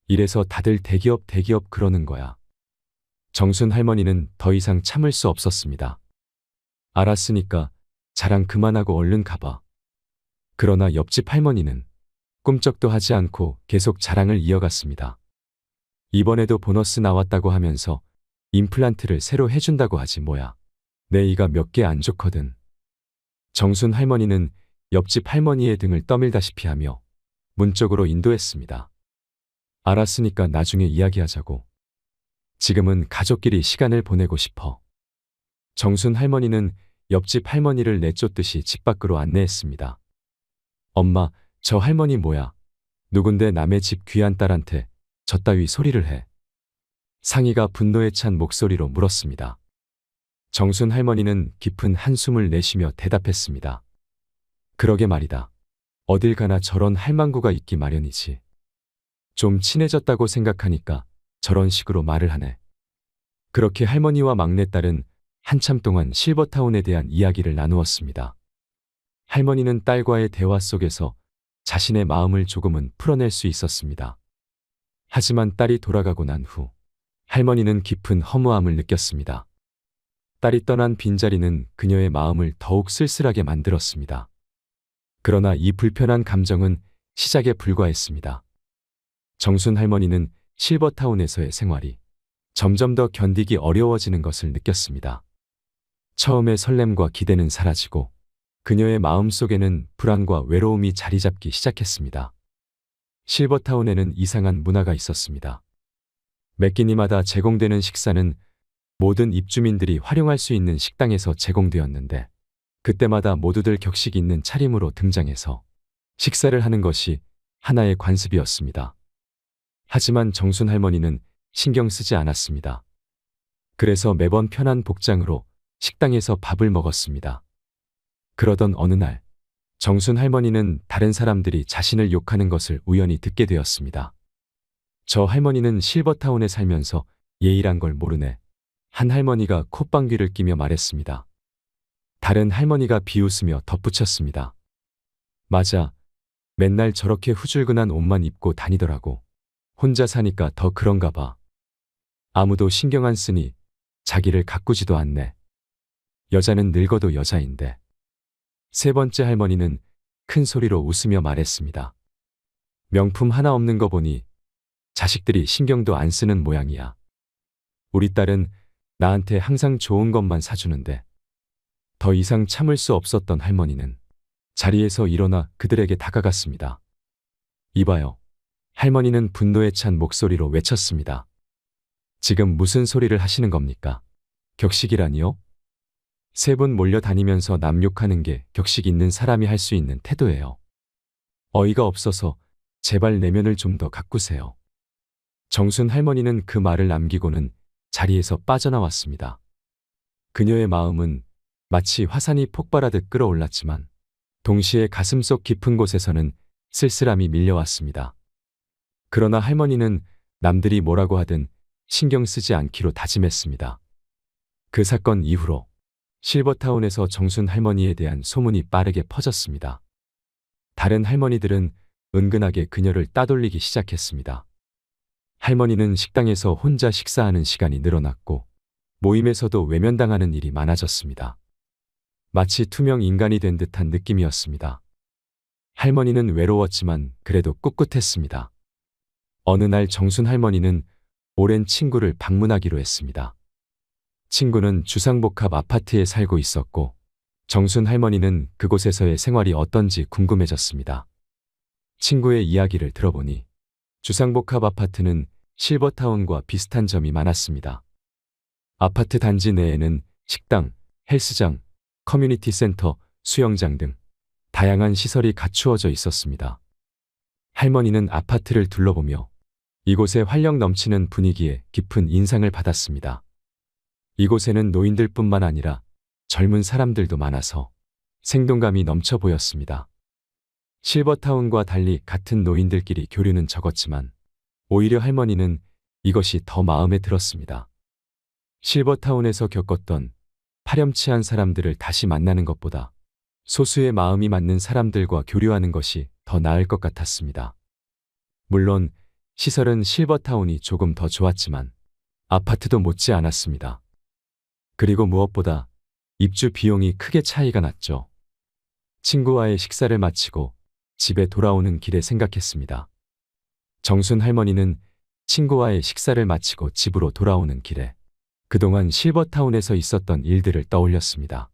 이래서 다들 대기업 그러는 거야. 정순 할머니는 더 이상 참을 수 없었습니다. 알았으니까 자랑 그만하고 얼른 가봐. 그러나 옆집 할머니는 꿈쩍도 하지 않고 계속 자랑을 이어갔습니다. 이번에도 보너스 나왔다고 하면서 임플란트를 새로 해준다고 하지 뭐야. 내 이가 몇 개 안 좋거든. 정순 할머니는 옆집 할머니의 등을 떠밀다시피 하며 문 쪽으로 인도했습니다. 알았으니까 나중에 이야기하자고. 지금은 가족끼리 시간을 보내고 싶어. 정순 할머니는 옆집 할머니를 내쫓듯이 집 밖으로 안내했습니다. 엄마, 저 할머니 뭐야? 누군데 남의 집 귀한 딸한테 저 따위 소리를 해? 상희가 분노에 찬 목소리로 물었습니다. 정순 할머니는 깊은 한숨을 내쉬며 대답했습니다. 그러게 말이다. 어딜 가나 저런 할망구가 있기 마련이지. 좀 친해졌다고 생각하니까 저런 식으로 말을 하네. 그렇게 할머니와 막내딸은 한참 동안 실버타운에 대한 이야기를 나누었습니다. 할머니는 딸과의 대화 속에서 자신의 마음을 조금은 풀어낼 수 있었습니다. 하지만 딸이 돌아가고 난 후 할머니는 깊은 허무함을 느꼈습니다. 딸이 떠난 빈자리는 그녀의 마음을 더욱 쓸쓸하게 만들었습니다. 그러나 이 불편한 감정은 시작에 불과했습니다. 정순 할머니는 실버타운에서의 생활이 점점 더 견디기 어려워지는 것을 느꼈습니다. 처음의 설렘과 기대는 사라지고 그녀의 마음 속에는 불안과 외로움이 자리 잡기 시작했습니다. 실버타운에는 이상한 문화가 있었습니다. 매 끼니마다 제공되는 식사는 모든 입주민들이 활용할 수 있는 식당에서 제공되었는데 그때마다 모두들 격식 있는 차림으로 등장해서 식사를 하는 것이 하나의 관습이었습니다. 하지만 정순 할머니는 신경 쓰지 않았습니다. 그래서 매번 편한 복장으로 식당에서 밥을 먹었습니다. 그러던 어느 날 정순 할머니는 다른 사람들이 자신을 욕하는 것을 우연히 듣게 되었습니다. 저 할머니는 실버타운에 살면서 예의란 걸 모르네. 한 할머니가 콧방귀를 끼며 말했습니다. 다른 할머니가 비웃으며 덧붙였습니다. 맞아. 맨날 저렇게 후줄근한 옷만 입고 다니더라고. 혼자 사니까 더 그런가 봐. 아무도 신경 안 쓰니 자기를 가꾸지도 않네. 여자는 늙어도 여자인데. 세 번째 할머니는 큰 소리로 웃으며 말했습니다. 명품 하나 없는 거 보니 자식들이 신경도 안 쓰는 모양이야. 우리 딸은 나한테 항상 좋은 것만 사주는데. 더 이상 참을 수 없었던 할머니는 자리에서 일어나 그들에게 다가갔습니다. 이봐요. 할머니는 분노에 찬 목소리로 외쳤습니다. 지금 무슨 소리를 하시는 겁니까? 격식이라니요? 세 분 몰려다니면서 남 욕하는 게 격식 있는 사람이 할 수 있는 태도예요. 어이가 없어서 제발 내면을 좀 더 가꾸세요. 정순 할머니는 그 말을 남기고는 자리에서 빠져나왔습니다. 그녀의 마음은 마치 화산이 폭발하듯 끓어올랐지만 동시에 가슴속 깊은 곳에서는 쓸쓸함이 밀려왔습니다. 그러나 할머니는 남들이 뭐라고 하든 신경 쓰지 않기로 다짐했습니다. 그 사건 이후로 실버타운에서 정순 할머니에 대한 소문이 빠르게 퍼졌습니다. 다른 할머니들은 은근하게 그녀를 따돌리기 시작했습니다. 할머니는 식당에서 혼자 식사하는 시간이 늘어났고 모임에서도 외면당하는 일이 많아졌습니다. 마치 투명 인간이 된 듯한 느낌이었습니다. 할머니는 외로웠지만 그래도 꿋꿋했습니다. 어느 날 정순 할머니는 오랜 친구를 방문하기로 했습니다. 친구는 주상복합 아파트에 살고 있었고 정순 할머니는 그곳에서의 생활이 어떤지 궁금해졌습니다. 친구의 이야기를 들어보니 주상복합 아파트는 실버타운과 비슷한 점이 많았습니다. 아파트 단지 내에는 식당, 헬스장, 커뮤니티 센터, 수영장 등 다양한 시설이 갖추어져 있었습니다. 할머니는 아파트를 둘러보며 이곳의 활력 넘치는 분위기에 깊은 인상을 받았습니다. 이곳에는 노인들뿐만 아니라 젊은 사람들도 많아서 생동감이 넘쳐 보였습니다. 실버타운과 달리 같은 노인들끼리 교류는 적었지만 오히려 할머니는 이것이 더 마음에 들었습니다. 실버타운에서 겪었던 파렴치한 사람들을 다시 만나는 것보다 소수의 마음이 맞는 사람들과 교류하는 것이 더 나을 것 같았습니다. 물론 시설은 실버타운이 조금 더 좋았지만 아파트도 못지 않았습니다. 그리고 무엇보다 입주 비용이 크게 차이가 났죠. 친구와의 식사를 마치고 집에 돌아오는 길에 생각했습니다. 정순 할머니는 친구와의 식사를 마치고 집으로 돌아오는 길에 그동안 실버타운에서 있었던 일들을 떠올렸습니다.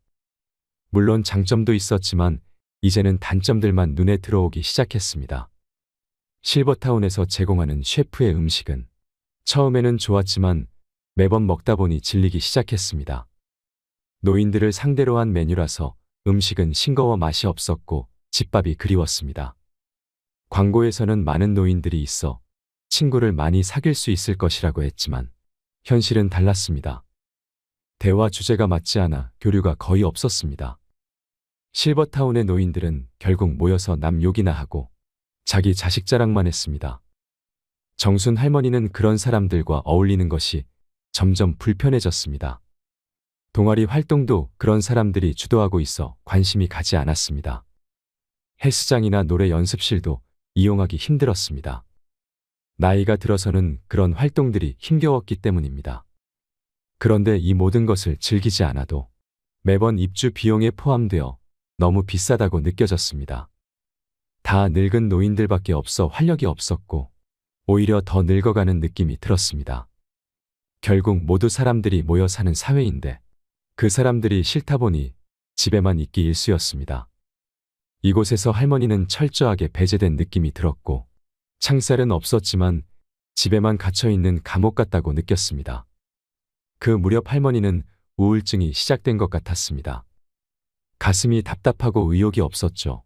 물론 장점도 있었지만 이제는 단점들만 눈에 들어오기 시작했습니다. 실버타운에서 제공하는 셰프의 음식은 처음에는 좋았지만 매번 먹다 보니 질리기 시작했습니다. 노인들을 상대로 한 메뉴라서 음식은 싱거워 맛이 없었고 집밥이 그리웠습니다. 광고에서는 많은 노인들이 있어 친구를 많이 사귈 수 있을 것이라고 했지만 현실은 달랐습니다. 대화 주제가 맞지 않아 교류가 거의 없었습니다. 실버타운의 노인들은 결국 모여서 남 욕이나 하고 자기 자식 자랑만 했습니다. 정순 할머니는 그런 사람들과 어울리는 것이 점점 불편해졌습니다. 동아리 활동도 그런 사람들이 주도하고 있어 관심이 가지 않았습니다. 헬스장이나 노래 연습실도 이용하기 힘들었습니다. 나이가 들어서는 그런 활동들이 힘겨웠기 때문입니다. 그런데 이 모든 것을 즐기지 않아도 매번 입주 비용에 포함되어 너무 비싸다고 느껴졌습니다. 다 늙은 노인들밖에 없어 활력이 없었고 오히려 더 늙어가는 느낌이 들었습니다. 결국 모두 사람들이 모여 사는 사회인데 그 사람들이 싫다 보니 집에만 있기 일쑤였습니다. 이곳에서 할머니는 철저하게 배제된 느낌이 들었고 창살은 없었지만 집에만 갇혀있는 감옥 같다고 느꼈습니다. 그 무렵 할머니는 우울증이 시작된 것 같았습니다. 가슴이 답답하고 의욕이 없었죠.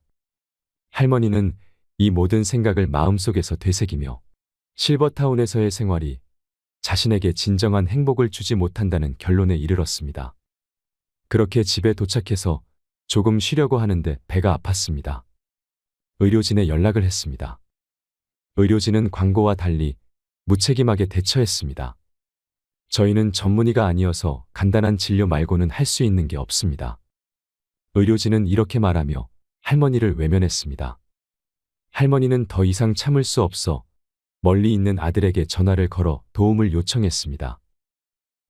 할머니는 이 모든 생각을 마음속에서 되새기며 실버타운에서의 생활이 자신에게 진정한 행복을 주지 못한다는 결론에 이르렀습니다. 그렇게 집에 도착해서 조금 쉬려고 하는데 배가 아팠습니다. 의료진에 연락을 했습니다. 의료진은 광고와 달리 무책임하게 대처했습니다. 저희는 전문의가 아니어서 간단한 진료 말고는 할 수 있는 게 없습니다. 의료진은 이렇게 말하며 할머니를 외면했습니다. 할머니는 더 이상 참을 수 없어 멀리 있는 아들에게 전화를 걸어 도움을 요청했습니다.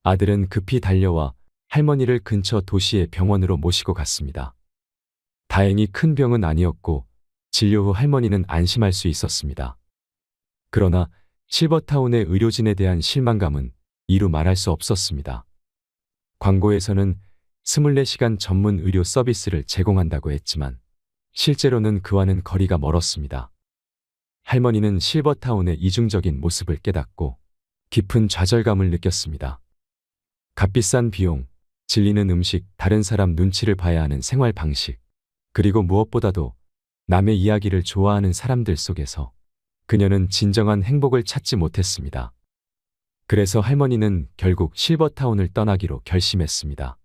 아들은 급히 달려와 할머니를 근처 도시의 병원으로 모시고 갔습니다. 다행히 큰 병은 아니었고 진료 후 할머니는 안심할 수 있었습니다. 그러나 실버타운의 의료진에 대한 실망감은 이루 말할 수 없었습니다. 광고에서는 24시간 전문 의료 서비스를 제공한다고 했지만 실제로는 그와는 거리가 멀었습니다. 할머니는 실버타운의 이중적인 모습을 깨닫고 깊은 좌절감을 느꼈습니다. 값비싼 비용, 질리는 음식, 다른 사람 눈치를 봐야 하는 생활 방식, 그리고 무엇보다도 남의 이야기를 좋아하는 사람들 속에서 그녀는 진정한 행복을 찾지 못했습니다. 그래서 할머니는 결국 실버타운을 떠나기로 결심했습니다.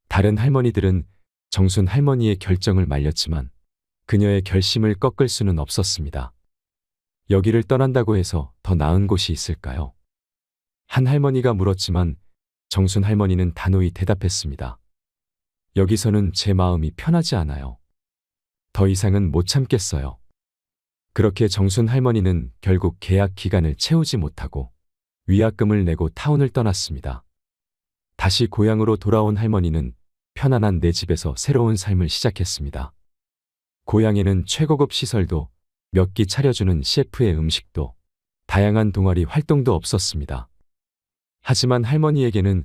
다른 할머니들은 정순 할머니의 결정을 말렸지만 그녀의 결심을 꺾을 수는 없었습니다. 여기를 떠난다고 해서 더 나은 곳이 있을까요? 한 할머니가 물었지만 정순 할머니는 단호히 대답했습니다. 여기서는 제 마음이 편하지 않아요. 더 이상은 못 참겠어요. 그렇게 정순 할머니는 결국 계약 기간을 채우지 못하고 위약금을 내고 타운을 떠났습니다. 다시 고향으로 돌아온 할머니는 편안한 내 집에서 새로운 삶을 시작했습니다. 고향에는 최고급 시설도 몇 끼 차려주는 셰프의 음식도 다양한 동아리 활동도 없었습니다. 하지만 할머니에게는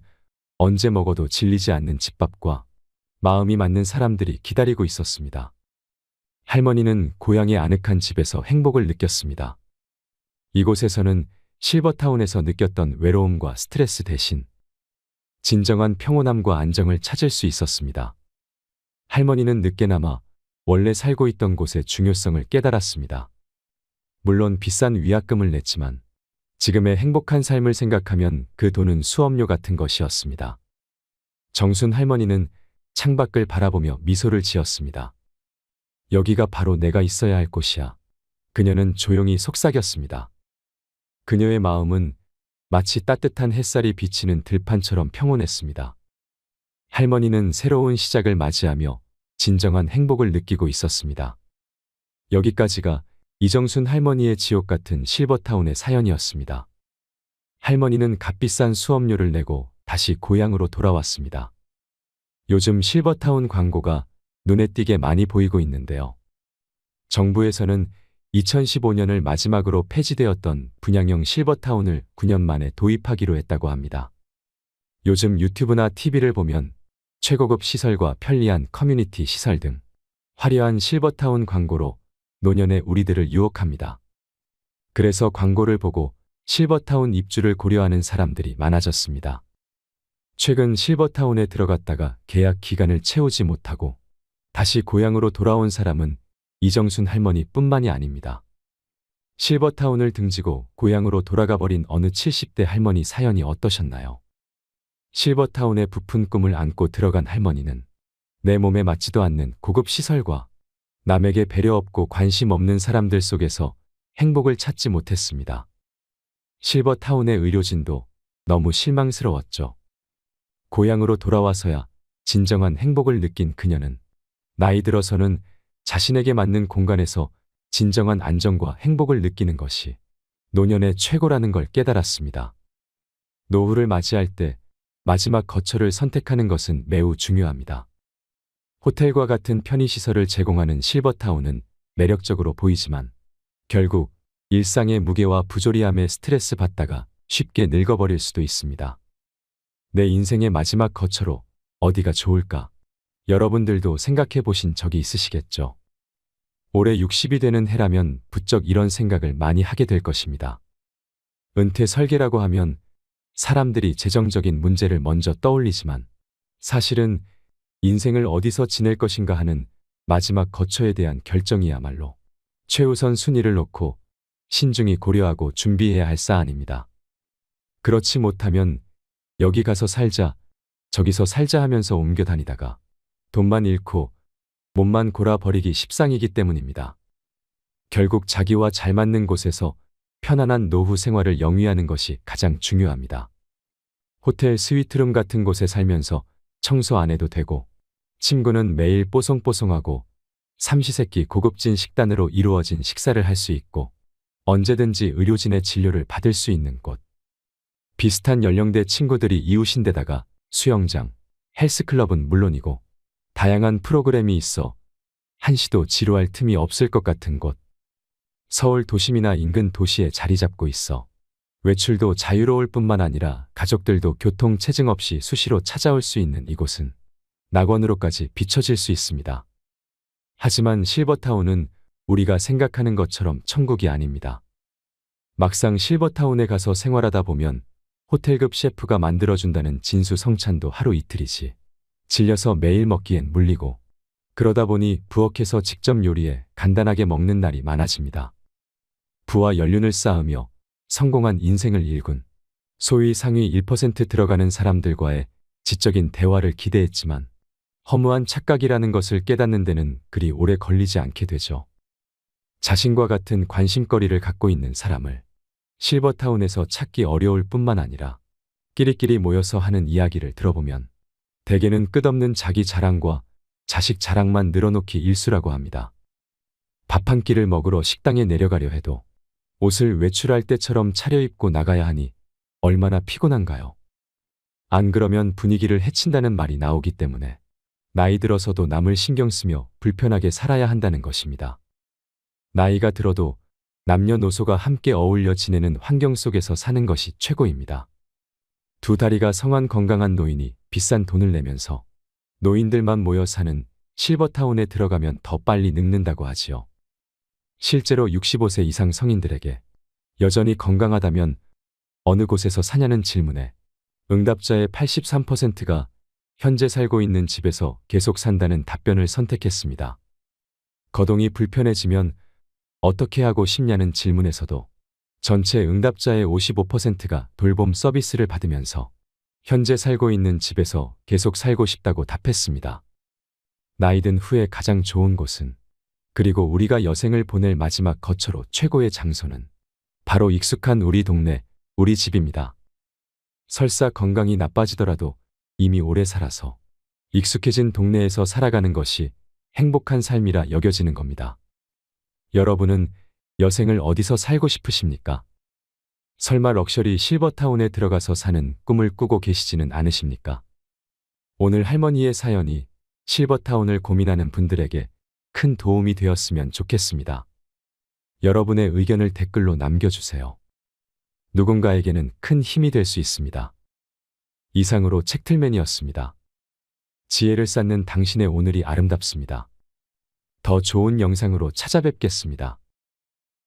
언제 먹어도 질리지 않는 집밥과 마음이 맞는 사람들이 기다리고 있었습니다. 할머니는 고향의 아늑한 집에서 행복을 느꼈습니다. 이곳에서는 실버타운에서 느꼈던 외로움과 스트레스 대신 진정한 평온함과 안정을 찾을 수 있었습니다. 할머니는 늦게나마 원래 살고 있던 곳의 중요성을 깨달았습니다. 물론 비싼 위약금을 냈지만 지금의 행복한 삶을 생각하면 그 돈은 수업료 같은 것이었습니다. 정순 할머니는 창밖을 바라보며 미소를 지었습니다. 여기가 바로 내가 있어야 할 곳이야. 그녀는 조용히 속삭였습니다. 그녀의 마음은 마치 따뜻한 햇살이 비치는 들판처럼 평온했습니다. 할머니는 새로운 시작을 맞이하며 진정한 행복을 느끼고 있었습니다. 여기까지가 이정순 할머니의 지옥 같은 실버타운의 사연이었습니다. 할머니는 값비싼 수업료를 내고 다시 고향으로 돌아왔습니다. 요즘 실버타운 광고가 눈에 띄게 많이 보이고 있는데요. 정부에서는 2015년을 마지막으로 폐지되었던 분양형 실버타운을 9년 만에 도입하기로 했다고 합니다. 요즘 유튜브나 TV를 보면 최고급 시설과 편리한 커뮤니티 시설 등 화려한 실버타운 광고로 노년의 우리들을 유혹합니다. 그래서 광고를 보고 실버타운 입주를 고려하는 사람들이 많아졌습니다. 최근 실버타운에 들어갔다가 계약 기간을 채우지 못하고 다시 고향으로 돌아온 사람은 이정순 할머니뿐만이 아닙니다. 실버타운을 등지고 고향으로 돌아가 버린 어느 70대 할머니 사연이 어떠셨나요? 실버타운의 부푼 꿈을 안고 들어간 할머니는 내 몸에 맞지도 않는 고급 시설과 남에게 배려 없고 관심 없는 사람들 속에서 행복을 찾지 못했습니다. 실버타운의 의료진도 너무 실망스러웠죠. 고향으로 돌아와서야 진정한 행복을 느낀 그녀는 나이 들어서는 자신에게 맞는 공간에서 진정한 안정과 행복을 느끼는 것이 노년의 최고라는 걸 깨달았습니다. 노후를 맞이할 때 마지막 거처를 선택하는 것은 매우 중요합니다. 호텔과 같은 편의시설을 제공하는 실버타운은 매력적으로 보이지만 결국 일상의 무게와 부조리함에 스트레스 받다가 쉽게 늙어버릴 수도 있습니다. 내 인생의 마지막 거처로 어디가 좋을까? 여러분들도 생각해 보신 적이 있으시겠죠? 올해 60이 되는 해라면 부쩍 이런 생각을 많이 하게 될 것입니다. 은퇴 설계라고 하면 사람들이 재정적인 문제를 먼저 떠올리지만 사실은 인생을 어디서 지낼 것인가 하는 마지막 거처에 대한 결정이야말로 최우선 순위를 놓고 신중히 고려하고 준비해야 할 사안입니다. 그렇지 못하면 여기 가서 살자, 저기서 살자 하면서 옮겨 다니다가 돈만 잃고 몸만 골아버리기 십상이기 때문입니다. 결국 자기와 잘 맞는 곳에서 편안한 노후 생활을 영위하는 것이 가장 중요합니다. 호텔 스위트룸 같은 곳에 살면서 청소 안 해도 되고 침구는 매일 뽀송뽀송하고 삼시세끼 고급진 식단으로 이루어진 식사를 할 수 있고 언제든지 의료진의 진료를 받을 수 있는 곳. 비슷한 연령대 친구들이 이웃인데다가 수영장, 헬스클럽은 물론이고 다양한 프로그램이 있어 한시도 지루할 틈이 없을 것 같은 곳. 서울 도심이나 인근 도시에 자리 잡고 있어 외출도 자유로울 뿐만 아니라 가족들도 교통 체증 없이 수시로 찾아올 수 있는 이곳은 낙원으로까지 비춰질 수 있습니다. 하지만 실버타운은 우리가 생각하는 것처럼 천국이 아닙니다. 막상 실버타운에 가서 생활하다 보면 호텔급 셰프가 만들어준다는 진수성찬도 하루 이틀이지 질려서 매일 먹기엔 물리고 그러다 보니 부엌에서 직접 요리해 간단하게 먹는 날이 많아집니다. 부와 연륜을 쌓으며 성공한 인생을 일군 소위 상위 1% 들어가는 사람들과의 지적인 대화를 기대했지만 허무한 착각이라는 것을 깨닫는 데는 그리 오래 걸리지 않게 되죠. 자신과 같은 관심거리를 갖고 있는 사람을 실버타운에서 찾기 어려울 뿐만 아니라 끼리끼리 모여서 하는 이야기를 들어보면 대개는 끝없는 자기 자랑과 자식 자랑만 늘어놓기 일쑤라고 합니다. 밥 한 끼를 먹으러 식당에 내려가려 해도 옷을 외출할 때처럼 차려입고 나가야 하니 얼마나 피곤한가요? 안 그러면 분위기를 해친다는 말이 나오기 때문에 나이 들어서도 남을 신경 쓰며 불편하게 살아야 한다는 것입니다. 나이가 들어도 남녀노소가 함께 어울려 지내는 환경 속에서 사는 것이 최고입니다. 두 다리가 성한 건강한 노인이 비싼 돈을 내면서 노인들만 모여 사는 실버타운에 들어가면 더 빨리 늙는다고 하지요. 실제로 65세 이상 성인들에게 여전히 건강하다면 어느 곳에서 사냐는 질문에 응답자의 83%가 현재 살고 있는 집에서 계속 산다는 답변을 선택했습니다. 거동이 불편해지면 어떻게 하고 싶냐는 질문에서도 전체 응답자의 55%가 돌봄 서비스를 받으면서 현재 살고 있는 집에서 계속 살고 싶다고 답했습니다. 나이 든 후에 가장 좋은 곳은, 그리고 우리가 여생을 보낼 마지막 거처로 최고의 장소는 바로 익숙한 우리 동네, 우리 집입니다. 설사 건강이 나빠지더라도 이미 오래 살아서 익숙해진 동네에서 살아가는 것이 행복한 삶이라 여겨지는 겁니다. 여러분은 여생을 어디서 살고 싶으십니까? 설마 럭셔리 실버타운에 들어가서 사는 꿈을 꾸고 계시지는 않으십니까? 오늘 할머니의 사연이 실버타운을 고민하는 분들에게 큰 도움이 되었으면 좋겠습니다. 여러분의 의견을 댓글로 남겨주세요. 누군가에게는 큰 힘이 될 수 있습니다. 이상으로 책틀맨이었습니다. 지혜를 쌓는 당신의 오늘이 아름답습니다. 더 좋은 영상으로 찾아뵙겠습니다.